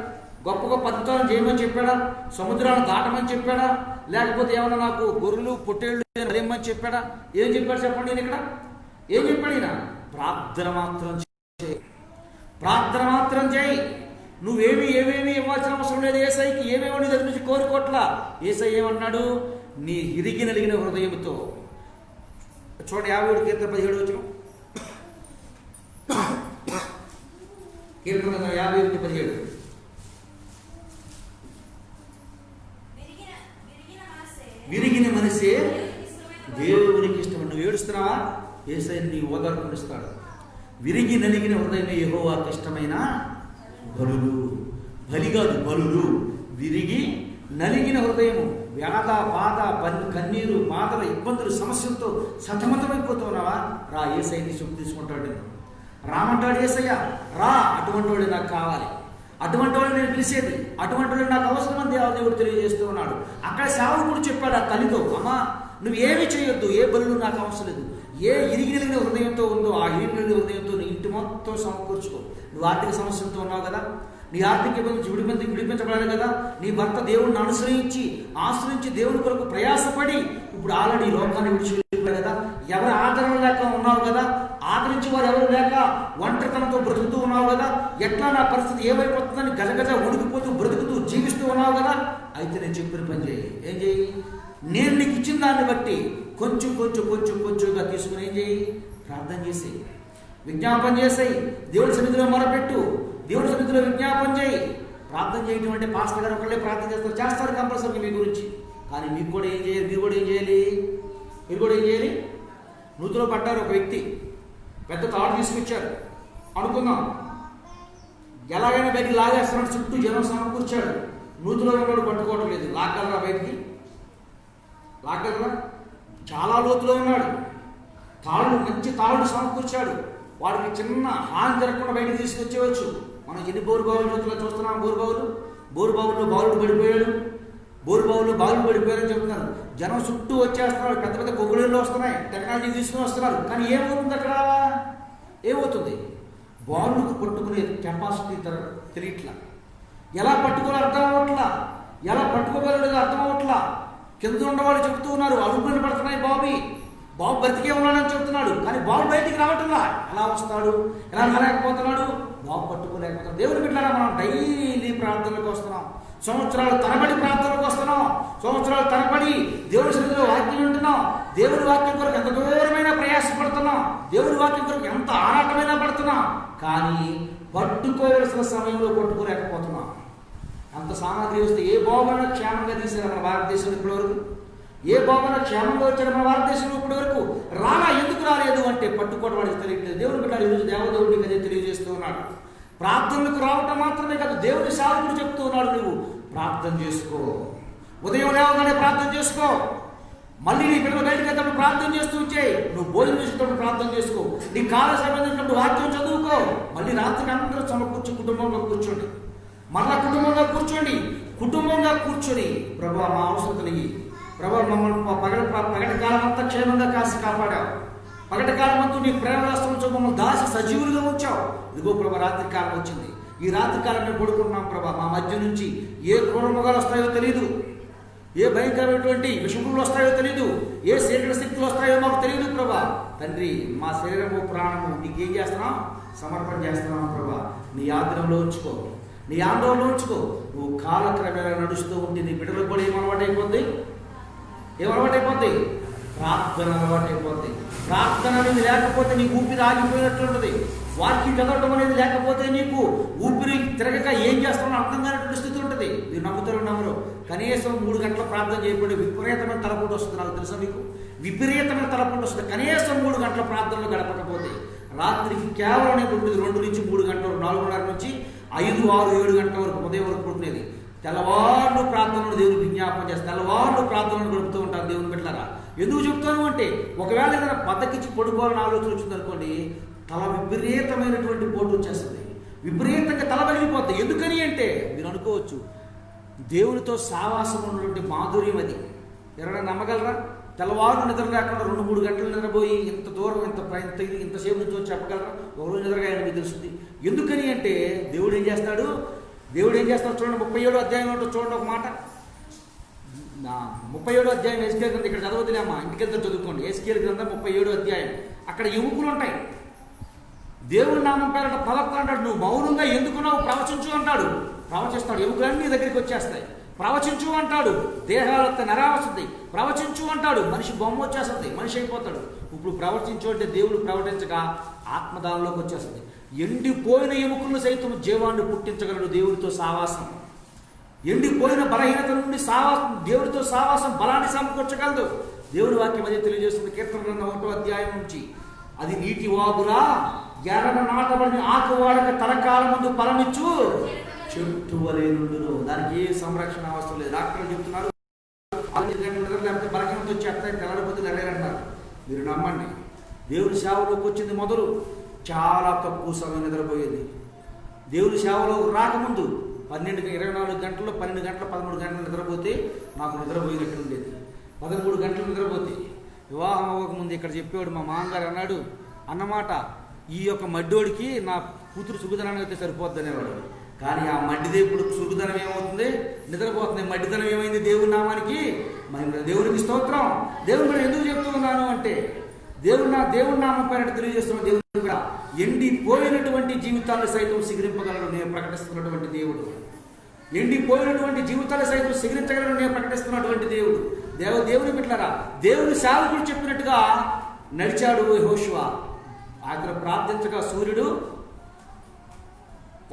గొప్ప గొప్ప అద్భుతాలను చేయమని చెప్పాడా? సముద్రాలను దాటమని చెప్పాడా? లేకపోతే ఏమన్నా నాకు గొర్రెలు పొట్టేళ్ళు అదేమని చెప్పాడా? ఏం చెప్పాడు చెప్పండి? నేను ఇక్కడ ఏం చెప్పాడు ఈయన? ప్రార్థన మాత్రం చేయి, ప్రార్థన మాత్రం చేయి. నువ్వేమి ఏమేమి ఇవ్వాల్సిన అవసరం లేదు. ఏసైకి ఏమేమో నీ దగ్గర నుంచి కోరుకోట్లా. ఏసై ఏమన్నాడు? నీ ఇరిగి నలిగిన హృదయంతో. చూడండి 57 కీర్తన 17 వచ్చిన కీర్తన 51:17. విరిగిన మనసే దేవునికి ఇష్టం. నువ్వు ఏడుస్తున్నావా? యేసయ్య నీ ఓదార్పునిస్తాడు. విరిగి నలిగిన హృదయమే యెహోవాకు ఇష్టమైన బలులు. బలి కాదు, బలులు. విరిగి నలిగిన హృదయము. వ్యాధ, బాధ, కన్నీరు, బాధల, ఇబ్బందులు, సమస్యలతో సతమతమైపోతున్నావా? రా, యేసయ్యని చూపు తీసుకుంటాడు. రామంటాడు యేసయ్య, రా, అటువంటి వాడు నాకు కావాలి, అటువంటి వాళ్ళు నేను పిలిచేది, అటువంటి వాళ్ళు నాకు అవసరమని దేవుడు తెలియజేస్తూ ఉన్నాడు. అక్కడ సేవకుడు చెప్పాడు ఆ తల్లితో, అమ్మా నువ్వు ఏమీ చేయొద్దు, ఏ బలులు నాకు అవసరం లేదు. ఏ ఇరిగిన హృదయంతో ఉందో ఆ ఇరిగిన హృదయంతో నీ ఇంటి మొత్తం సమకూర్చుకో. నువ్వు ఆర్థిక సమస్యలతో ఉన్నావు కదా, నీ ఆర్థిక విడిపించబడాలి కదా. నీ భర్త దేవుడిని ఆశ్రయించి దేవుడి కొరకు ప్రయాసపడి ఇప్పుడు ఆల్రెడీ లోకాన్ని విడిచిపెట్టాడు కదా. ఎవరు ఆదరణ లేక ఉన్నావు కదా, ఆదరించి వారు ఎవరు లేక ఒంటరితనంతో బ్రతుకుతూ ఉన్నావు కదా. ఎట్లా నా పరిస్థితి ఏమైపోతుందని గజగజ వణికిపోతూ బ్రతుకుతూ జీవిస్తూ ఉన్నావు కదా. అయితే నేను చెప్పిన పని చేయి. ఏం చేయి? నేను నీకు ఇచ్చిన దాన్ని బట్టి కొంచెం కొంచెం కొంచెం కొంచెంగా తీసుకుని ఏం చేయి? ప్రార్థన చేసేయి, విజ్ఞాపన చేసేయి, దేవుడి సన్నిధిలో మొరపెట్టు, దేవుడి సన్నిధిలో విజ్ఞాపన చేయి. ప్రార్థన చేయటం అంటే పాస్టర్ గారు ఒకళ్ళే ప్రార్థన చేస్తారు కంపల్సరీ మీ గురించి. కానీ మీకు కూడా ఏం చేయాలి? మీరు కూడా ఏం చేయాలి? నూతిలో పడ్డారు ఒక వ్యక్తి, పెద్ద తాడు తీసుకొచ్చారు అనుకుందాం. ఎలాగైనా బయటికి లాగేస్తున్నాడు, చుట్టూ జనం సమకూర్చాడు. నూతిలో ఉన్నాడు పట్టుకోవటం లేదు. లాగలరా బయటికి? లాగలరా? చాలా లోతులో ఉన్నాడు. తాళ్ళు, మంచి తాళ్ళు సమకూర్చాడు. వాడికి చిన్న హాని జరగకుండా బయటకు తీసుకొచ్చేవచ్చు. మనం ఎన్ని బోరుబావులు జ్యోతిలో చూస్తున్నాం. బోరుబావుల్లో బావులు పడిపోయాడు. బోరుబావుల్లో బావులు పడిపోయారని చెప్తున్నారు. జనం చుట్టూ వచ్చేస్తున్నారు. పెద్ద పెద్ద కొగుళ్ళలో వస్తున్నాయి. టెక్నాలజీ తీసుకుని వస్తున్నారు. కానీ ఏమవుతుంది అక్కడ? ఏమవుతుంది? బావులకు పట్టుకునే కెపాసిటీ తెలియట్లా. ఎలా పట్టుకోవాలో అర్థం అవ్వట్లా. ఎలా పట్టుకోగలడు అర్థం అవ్వట్లా. కింద ఉన్నవాళ్ళు చెప్తూ ఉన్నారు, అడుగులు పడుతున్నాయి బాబు బ్రతికే ఉన్నాడని చెప్తున్నాడు. కానీ బాబు బయటికి రావట్లా. ఎలా వస్తాడు? ఎలా రాలేకపోతున్నాడు? బాబు పట్టుకోలేకపోతున్నాడు. దేవుని బిడ్డలారా, మనం డైలీ ప్రార్థనలకు వస్తున్నాం. సంవత్సరాలు తరబడి ప్రార్థనలకు వస్తున్నాం. సంవత్సరాలు తరబడి దేవుని సన్నిధిలో వాక్యం వింటున్నాం. దేవుని వాక్యం కొరకు ఎంత దూరమైనా ప్రయాసపడుతున్నాం. దేవుని వాక్యం కొరకు ఎంత ఆరాటమైనా పడుతున్నాం. కానీ పట్టుకోవలసిన సమయంలో పట్టుకోలేకపోతున్నాం. అంత సామాగ్రి వస్తే ఏ బాబున క్షేమంగా తీసారు మన భారతదేశంలో ఇప్పటివరకు? ఏ బాబున క్షేమంగా వచ్చారు మన భారతదేశంలో ఇప్పటి వరకు? ఎందుకు రాలేదు అంటే పట్టుకోవడం వాడికి తెలియట్లేదు. దేవుని బిడ్డ ఈరోజు దేవదేవుడికి అదే తెలియజేస్తూ ఉన్నాడు. ప్రార్థనలకు రావటం మాత్రమే కాదు, దేవుని సేవకుడు చెప్తూ ఉన్నాడు, నువ్వు ప్రార్థన చేసుకో. ఉదయం లేవగానే ప్రార్థన చేసుకో. మళ్ళీ నీ బిడ్డలు బయటకు వెళ్తాడు ప్రార్థన చేస్తూ ఉంచేయి. నువ్వు భోజనం చేసేటప్పుడు ప్రార్థన చేసుకో. నీ కాల సంబంధించినప్పుడు వాక్యం చదువుకో. మళ్ళీ రాత్రికి అందరూ సమకూర్చి కుటుంబంలో కూర్చోండి. మళ్ళా కుటుంబంగా కూర్చొని ప్రభా మా అవసరతలు, ప్రభా మమ్మల్ని పగటి కాలం అంతా క్షేమంగా కాపాడావు. పగటి కాలం అంతా నీ ప్రేమ రాష్ట్రంతో మమ్మల్ని దాసి సజీవులుగా ఉంచావు. ఇదిగో ప్రభా రాత్రి కాలం వచ్చింది. ఈ రాత్రి కాలం మేము పడుకుంటున్నాం ప్రభా. మా మధ్య నుంచి ఏ క్రూరముగాలు వస్తాయో తెలియదు, ఏ భయంకరమైనటువంటి విషములు వస్తాయో తెలియదు, ఏ శరీర శక్తులు వస్తాయో మాకు తెలియదు ప్రభా. తండ్రి, మా శరీరము ప్రాణము నీకేం చేస్తున్నాం? సమర్పణ చేస్తున్నాం ప్రభా. నీ ఆగ్రహంలో ఉంచుకో, నీ ఆందోళనలో ఉంచుకో. నువ్వు కాలక్రమేణా నడుస్తూ ఉంటే నీ బిడ్డలకు కూడా ఏమలవాటైపోద్ది? ప్రార్థన అలవాటైపోద్ది. ప్రార్థన అనేది లేకపోతే నీకు ఊపిరి ఆగిపోయినట్లుంటుంది. వాక్యం చదవడం అనేది లేకపోతే నీకు ఊపిరి తిరగక ఏం చేస్తామో అర్థం కానటువంటి స్థితి ఉంటుంది. మీరు నమ్మరు. కనీసం 3 గంటల ప్రార్థన చేయబడి విపరీతమైన తలపోటు వస్తుంది. నాకు తెలుసా మీకు? విపరీతమైన తలపోటు వస్తుంది. కనీసం 3 గంటల ప్రార్థనలు గడపకపోతే రాత్రికి కేవలం నేను 2 నుంచి 3 గంటలు, 4:30 నుంచి 5, 6, 7 గంటల వరకు ఉదయం వరకు పుట్టినది. తెల్లవాళ్ళు ప్రార్థనలు దేవుని విజ్ఞాపన చేస్తారు. తెల్లవాళ్ళు ప్రార్థనలు గడుపుతూ ఉంటారు దేవుని బిడ్డలారా. ఎందుకు చెప్తాను అంటే, ఒకవేళ ఏదైనా బద్దకిచ్చి పడుకోవాలని ఆలోచన వచ్చింది అనుకోండి, తల విపరీతమైనటువంటి పోటు వచ్చేస్తుంది. విపరీతంగా తల పగిలిపోతుంది. ఎందుకని అంటే మీరు అనుకోవచ్చు, దేవునితో సావాసం ఉన్నటువంటి మాధుర్యం అది. ఎవరైనా నమ్మగలరా? తెల్లవారు నిద్ర లేకుండా 2-3 గంటలు నిద్రపోయి ఇంత దూరం ఇంతసేపు నుంచి చెప్పగలరా? ఒకరోజు నిద్రగాయని మీకు తెలుస్తుంది. ఎందుకని అంటే దేవుడు ఏం చేస్తాడు చూడండి. 37వ అధ్యాయం చూడండి ఒక మాట. 37వ అధ్యాయం ఎస్కేల్ గ్రంథం. ఇక్కడ చదవద్దులేమ్మా, ఇంటికెళ్తే చదువుకోండి. ఎస్కేల్ గ్రంథం 37వ అధ్యాయం. అక్కడ ఎముకలు ఉంటాయి. దేవుడి నామం పేరట ప్రవక్త అంటాడు, నువ్వు మౌనంగా ఎందుకున్నావు? ప్రవచించు అంటాడు. ప్రవచిస్తాడు. ఎముకలన్నీ నీ దగ్గరికి వచ్చేస్తాయి. ప్రవచించు అంటాడు. దేహాలతో నరావస్తుంది. ప్రవచించు అంటాడు. మనిషి బొమ్మ వచ్చేస్తుంది. మనిషి అయిపోతాడు. ఇప్పుడు ప్రవచించు అంటే దేవుడు ప్రవచించగా ఆత్మదానంలోకి వచ్చేస్తుంది. ఎండిపోయిన ఎముకలను సైతం జీవాన్ని పుట్టించగలడు దేవుడితో సావాసం. ఎండిపోయిన బలహీనత నుండి దేవుడితో సావాసం బలాన్ని సమకూర్చగలదు. దేవుడి వాక్యం అదే తెలియజేస్తుంది. కీర్తన గ్రంథం 1వ అధ్యాయం నుంచి, అది నీటి వాగులా ఎర్రన నాటబడిన ఆకువాడక తరకాల ముందు ఫలమిచ్చు చెట్టు వలె నుండును. దానికి ఏ సంరక్షణ అవసరం లేదు. డాక్టర్లు చెప్తున్నారు, లేకపోతే బలహీనత వచ్చేస్తాయి, తెల్లడిపోతే నెలలేరంటారు. మీరు నమ్మండి. దేవుడి సేవలోకి వచ్చింది మొదలు చాలా తక్కువ సమయం నిద్రపోయేది. దేవుడి సేవలో రాకముందు 24 గంటల్లో 12 గంటలు 13 గంటలు నిద్రపోతే నాకు నిద్రపోయినట్టు ఉండేది. 13 గంటలు నిద్రపోతే. వివాహం అవ్వకముందు ఇక్కడ చెప్పేవాడు మా మామగారు అన్నాడు అన్నమాట, ఈ యొక్క మడ్డోడికి నా కూతురు సుగుదనాన్ని అయితే సరిపోద్ది అనేవాడు. కానీ ఆ మడ్డిదే ఇప్పుడు సుగుదనం ఏమవుతుంది? నిద్రపోతుంది. మడ్డిదనం ఏమైంది? దేవుని నామానికి దేవునికి స్తోత్రం. దేవుని కూడా ఎందుకు చెప్తూ ఉన్నాను అంటే, దేవుని నామం పేరట తెలియజేస్తున్న దేవుడు కూడా ఎండిపోయినటువంటి జీవితాలను సైతం సిగిరింపగలను నేను ప్రకటిస్తున్నటువంటి దేవుడు. ఎండిపోయినటువంటి జీవితాలు సైతం సిగిరించగలను నేను ప్రకటిస్తున్నటువంటి దేవుడు. దేవుని బిడ్డలారా, దేవుని సేవకుడు చెప్పినట్టుగా నడిచాడు యెహోషువ. అక్కడ ప్రార్థించగా సూర్యుడు,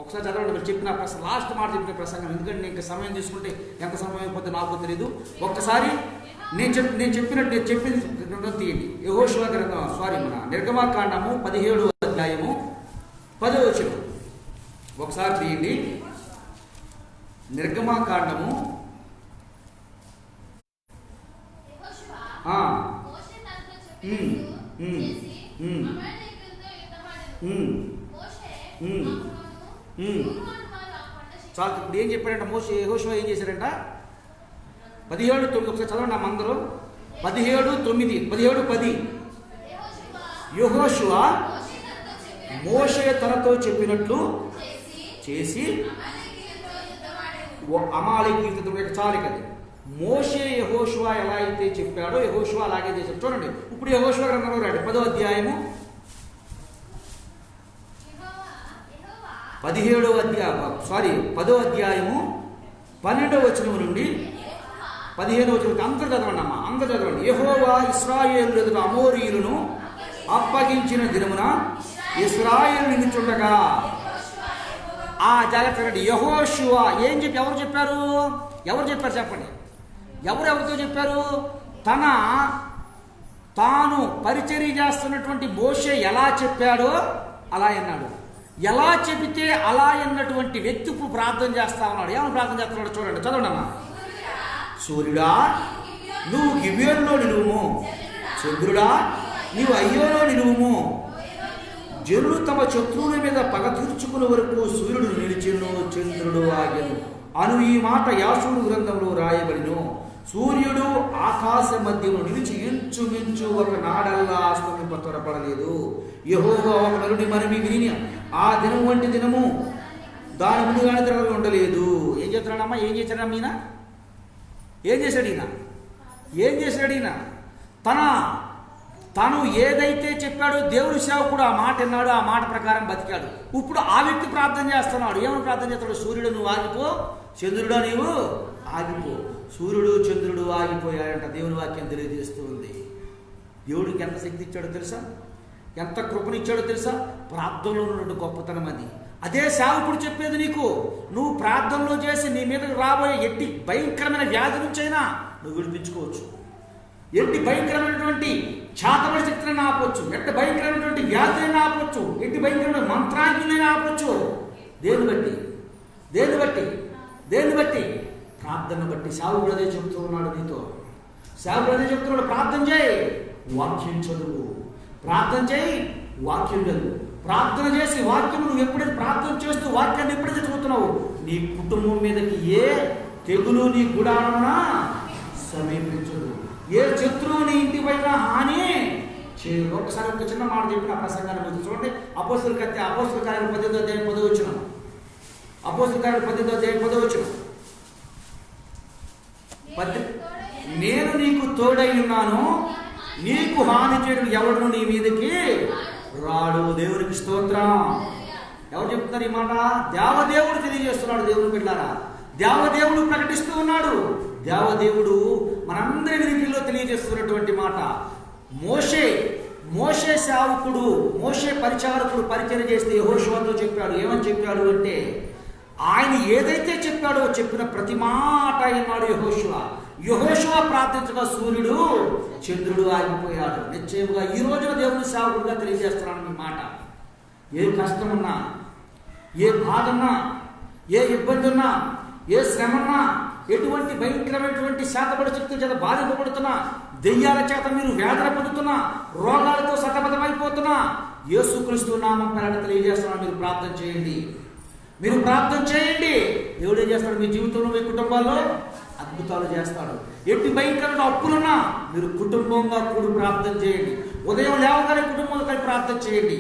ఒకసారి చదవండి మీరు చెప్పిన లాస్ట్ మాట చెప్పిన ప్రసంగం. ఎందుకంటే నేను సమయం తీసుకుంటే ఎంత సమయం అయిపోతే నాకు తెలియదు. ఒక్కసారి నేను చెప్పింది గ్రంథం తీయండి. యెహోషువ గ్రంథం మన నిర్గమకాండము 17వ అధ్యాయము 10వ వచనం ఒకసారి తీయండి. నిర్గమాకాండము చాలు. ఇప్పుడు ఏం చెప్పాడంట యెహోషువ ఏం చేశాడంట? 17:9 ఒకసారి చదవండి అందరూ. 17:9 17:10 యెహోషువ మోషే తనతో చెప్పినట్లు చేసి అమాలేకీయులతో చాలికది. మోషే యెహోషువ ఎలా అయితే చెప్పాడో యెహోషువ అలాగే చేశాడు. చూడండి ఇప్పుడు యెహోషువ గ్రంథంలో రండి 10వ అధ్యాయము 10వ అధ్యాయము 12వ వచనం నుండి 15వ వచనం అందరూ చదవండి అమ్మా, అందరూ చదవండి. యెహోవా ఇశ్రాయేలు ఎదుట అమోరీయులను అప్పగించిన దినమున ఇశ్రాయేలు నిలుచుండగా ఆ జాగ్రత్త. యెహోషువ ఏం చెప్పి ఎవరు చెప్పారు చెప్పండి. ఎవరితో చెప్పారు? తాను పరిచర్య చేస్తున్నటువంటి మోషే ఎలా చెప్పాడో అలా అన్నాడు. ఎలా చెబితే అలా అన్నటువంటి వ్యక్తి ఇప్పుడు ప్రార్థన చేస్తా ఉన్నాడు. ఏమని ప్రార్థన చేస్తున్నాడు చూడండి, చదవండి అమ్మా. సూర్యుడా నువ్వు గిబియోనులో నిలువుము, చంద్రుడా నీవు అయ్యోలో నిలువుము. జనులు తమ శత్రువుల మీద పగ తీర్చుకునే వరకు సూర్యుడు నిలిచెను, చంద్రుడు ఆగెను అను ఈ మాట యాషూరు గ్రంథంలో రాయబడిను. సూర్యుడు ఆకాశ మధ్యలో నిలిచి ఇంచుమించు ఒక నాడల్లా అస్తమింప త్వరపడలేదు. యెహోవా ఒక నరుని మనవి విని ఆ దినం వంటి దినము దాని ముందుగానే తిరగ ఉండలేదు. ఏం చెప్తున్నాడమ్మా? ఏం చేశాడమ్మా ఈయన? ఏం చేశాడు ఈయన? తను ఏదైతే చెప్పాడో దేవుడి సేవకుడు ఆ మాట విన్నాడు, ఆ మాట ప్రకారం బతికాడు. ఇప్పుడు ఆ వ్యక్తి ప్రార్థన చేస్తున్నాడు. ఏమని ప్రార్థన చేస్తాడు? సూర్యుడు నువ్వు ఆగిపో, చంద్రుడా నీవు ఆగిపో. సూర్యుడు చంద్రుడు ఆగిపోయాడంట. దేవుని వాక్యం తెలియజేస్తూ ఉంది. దేవుడికి ఎంత శక్తి ఇచ్చాడో తెలుసా? ఎంత కృపనిచ్చాడో తెలుసా? ప్రార్థనలో ఉన్నటువంటి గొప్పతనం అది. అదే సేవకుడు చెప్పేది నీకు. నువ్వు ప్రార్థనలో చేసి నీ మీదకు రాబోయే ఎట్టి భయంకరమైన వ్యాధి నుంచైనా నువ్వు విడిపించుకోవచ్చు. ఎట్టి భయంకరమైనటువంటి చేతబడి శక్తులను ఆపవచ్చు, ఎట్టి భయంకరమైనటువంటి వ్యాధులను ఆపవచ్చు, ఎట్టి భయంకరమైన మంత్రాజ్ఞులను ఆపవచ్చు. దేన్ని బట్టి ప్రార్థన బట్టి. సేవకుడు అదే చెప్తూ ఉన్నాడు నీతో. సేవకుడు అదే చెప్తున్నాడు. ప్రార్థన చేయి, వాక్యం చదువు. ప్రార్థన చేయి, వాక్యం చదువు. ప్రార్థన చేసి వాక్యం నువ్వు ఎప్పుడైతే ప్రార్థన చేస్తూ వాక్యాన్ని ఎప్పుడైతే చదువుతున్నావు, నీ కుటుంబం మీదకి ఏ తెగులు నీ గుడారమున సమీపించదు, ఏ శత్రువు నీ ఇంటి పైన హాని చేయదు. ఒకసారి ఒక చిన్న మాట చెప్పిన ప్రసంగాన్ని గురించి చూడండి. అపోస్తలుల కార్యాలు 18వ అధ్యాయం 10వ వచనం. అపోస్తలుల కార్యాలు 18వ అధ్యాయం 10వ వచనం. నేను నీకు తోడై ఉన్నాను, నీకు హాని చేయడం ఎవడు నీ మీదకి రాడు. దేవునికి స్తోత్రం. ఎవరు చెప్తున్నారు ఈ మాట? దేవదేవుడు తెలియజేస్తున్నాడు. దేవుని బిడ్డలారా, దేవదేవుడు ప్రకటిస్తూ ఉన్నాడు. దేవదేవుడు మనందరి వినికిడిలో తెలియజేస్తున్నటువంటి మాట. మోషే సేవకుడు, మోషే పరిచారకుడు పరిచర్య చేస్తే యెహోషువతో చెప్పాడు. ఏమని చెప్పాడు అంటే, ఆయన ఏదైతే చెప్పాడో చెప్పిన ప్రతి మాట అయినాడు యెహోషువ ప్రార్థించగా సూర్యుడు చంద్రుడు ఆగిపోయాడు. నిశ్చయముగా ఈ రోజున దేవుని సేవకుడుగా తెలియజేస్తున్నాను మీ మాట. ఏ కష్టమున్నా, ఏ బాధన్నా, ఏ ఇబ్బంది ఉన్నా, ఏ శ్రమన్నా, ఎటువంటి భయంకరమైనటువంటి శాతపడి శక్తుల చేత బాధింపబడుతున్నా, దెయ్యాల చేత మీరు వేదన పొందుతున్నా, రోగాలతో సతమతమైపోతున్నా, యేసుక్రీస్తు నామం పేరట తెలియజేస్తున్నాను. మీరు ప్రార్థన చేయండి. దేవుడు ఏం చేస్తాడు? మీ జీవితంలో, మీ కుటుంబాల్లో అద్భుతాలు చేస్తాడు. ఎట్టి భయంకరమైన అప్పులున్నా మీరు కుటుంబంగా కూడి ప్రార్థన చేయండి. ఉదయం లేవగానే కుటుంబంలో కలిసి ప్రార్థన చేయండి.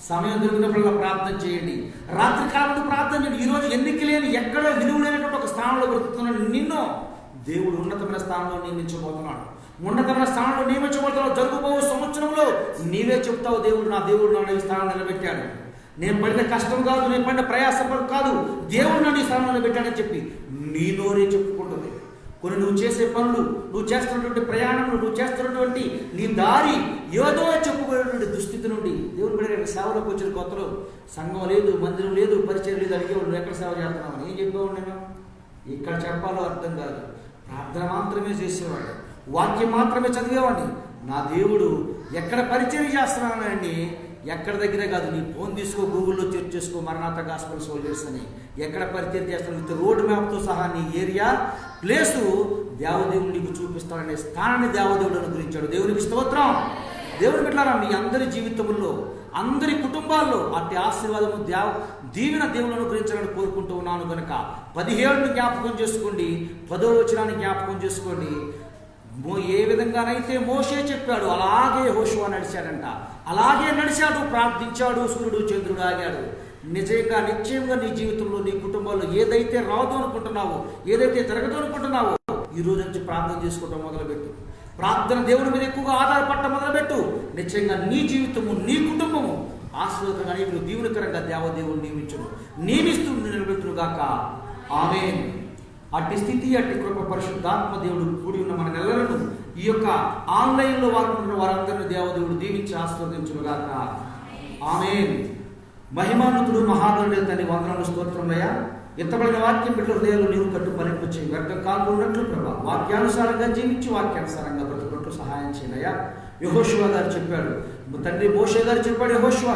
సమయం దొరికినప్పుడల్లా ప్రార్థన చేయండి. రాత్రి కాలంలో ప్రార్థన చేయండి. ఈరోజు ఎన్నిక లేని, ఎక్కడో విలువ లేనటువంటి ఒక స్థానంలో బ్రతుకుతున్నాడు. నిన్ను దేవుడు ఉన్నతమైన స్థానంలో నియమించబోతున్నాడు. జరుగుబో సంవత్సరంలో నీవే చెప్తావు, దేవుడు నన్ను ఈ స్థానం నిలబెట్టాడు. నేను పడిన కష్టం కాదు, నేను పడిన ప్రయాసం కాదు, దేవుడు నన్ను ఈ స్థానంలో పెట్టాడని చెప్పి నీ నోరే చెప్పుకుంటుంది. కొన్ని నువ్వు చేసే పనులు, నువ్వు చేస్తున్నటువంటి ప్రయాణములు, నువ్వు చేస్తున్నటువంటి నీ దారి ఏదో చెప్పుకునేటువంటి దుస్థితి నుండి దేవుడు బిడ్డ సేవలోకి వచ్చిన కొత్తలో సంఘం లేదు, మందిరం లేదు, పరిచయం లేదు. అడిగేవాడు నువ్వు ఎక్కడ సేవ చేస్తున్నావు? ఏం చెప్పేవాడు? నేను ఇక్కడ చెప్పాలో అర్థం కాదు. ప్రార్థన మాత్రమే చేసేవాడు, వాక్యం మాత్రమే చదివేవాడిని. నా దేవుడు ఎక్కడ పరిచయం చేస్తున్నానండి, ఎక్కడ దగ్గరే కాదు, నీ ఫోన్ తీసుకో, గూగుల్లో సెర్చ్ చేసుకో, మరణాత గాస్పల్ సోల్జర్స్ అని. ఎక్కడ పరిచయం చేస్తాను విత్ రోడ్ మ్యాప్తో సహా నీ ఏరియా ప్లేసు దేవదేవుడు నీకు చూపిస్తాడనే స్థానాన్ని దేవదేవుడు అనుగ్రహించాడు. దేవునికి స్తోత్రం. దేవుని బిడ్డలారా, మీ అందరి జీవితంలో, అందరి కుటుంబాల్లో అట్టి ఆశీర్వాదము దీవెన దేవుని అనుగ్రహించాలని కోరుకుంటూ ఉన్నాను కనుక 17ని జ్ఞాపకం చేసుకోండి, 10వ వచనాన్ని జ్ఞాపకం చేసుకోండి. ఏ విధంగానైతే మోషే చెప్పాడు అలాగే యెహోషువ నడిచాడంట. అలాగే నడిచాడు, ప్రార్థించాడు, సూర్యుడు చంద్రుడు ఆగాడు. నిశ్చయంగా నీ జీవితంలో, నీ కుటుంబాల్లో ఏదైతే రాదు అనుకుంటున్నావో, ఏదైతే జరగదు అనుకుంటున్నావో, ఈ రోజు నుంచి ప్రార్థన చేసుకోవడం మొదలుపెట్టు. ప్రార్థన దేవుడి మీద ఎక్కువగా ఆధారపడటం మొదలుపెట్టు. నిశ్చయంగా నీ జీవితము, నీ కుటుంబము ఆశీర్వాదంగా, నీకు దీవునికరంగా దేవదేవుడు నియమిస్తూ నిలబెట్టును గాక. ఆమేన్. అట్టి స్థితి, అట్టి కృప పరిశుద్ధాత్మ దేవుడు కూడి ఉన్న మన నెలలను, ఈ యొక్క ఆన్లైన్లో వాడుకుంటున్న వారందరినీ దేవదేవుడు దీవించి ఆశీర్వదించును గాక. ఆమేన్. మహిమాన్వితుడు మహాగణుడు తండ్రి, వందనములు, స్తోత్రములయ్యా. ఎత్తబడిన వాక్యం బిడ్డల హృదయాలు నీవు కట్టు ఫలింపచే వ్యర్థం కాకున్నట్లు ప్రభా, వాక్యానుసారంగా జీవించి వాక్యానుసారంగా బ్రతుకున్నట్లు సహాయం చేయనయ్యా. యెహోషువ గారు చెప్పాడు, తండ్రి మోషే గారు చెప్పాడు, యెహోషువ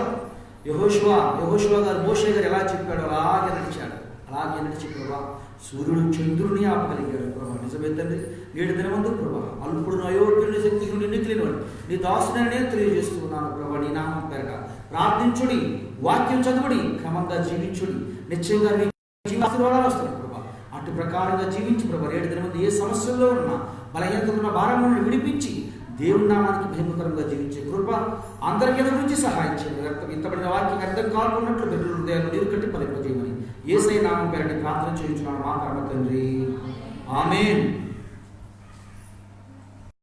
గారు మోషే గారు ఎలా చెప్పాడు అలాగే నడిచాడు. అలాగే నడిచి ప్రభా సూర్యుడు చంద్రుడిని ఆపగలిగాడు ప్రభా. నిజమే తండ్రి, 7 దినమందు ప్రభా అల్పుడు అయోగ్యుని శక్తికి నిన్నుకిలినవాడు నీ దాసుని నేను తెలియజేస్తున్నాను ప్రభా. నీ నామం పేరట ప్రార్థించుడి, వాక్యం చదువుడి, క్రమంగా జీవించుడి. నిశ్చయంగా మీ ఆశీర్వాదాలు వస్తాయి ప్రభా. అటు ప్రకారంగా జీవించి ప్రభా 7 దినమందు ఏ సమస్యల్లో ఉన్నా, బలహీనత ఉన్న భారాలను విడిపించి దేవుని నామానికి భయంకరంగా జీవించే కృప అందరికీ గురించి సహాయం చేయండి. ఇంతబడిన వాక్యం అర్థం కానున్నట్లు బిడ్డల హృదయాలు నీరు కట్టి ఫలింపజేయమని యేసయ్య నామం పేరటి ప్రార్థన చేయించున్నాను మా పరమ తండ్రి. ఆమేన్.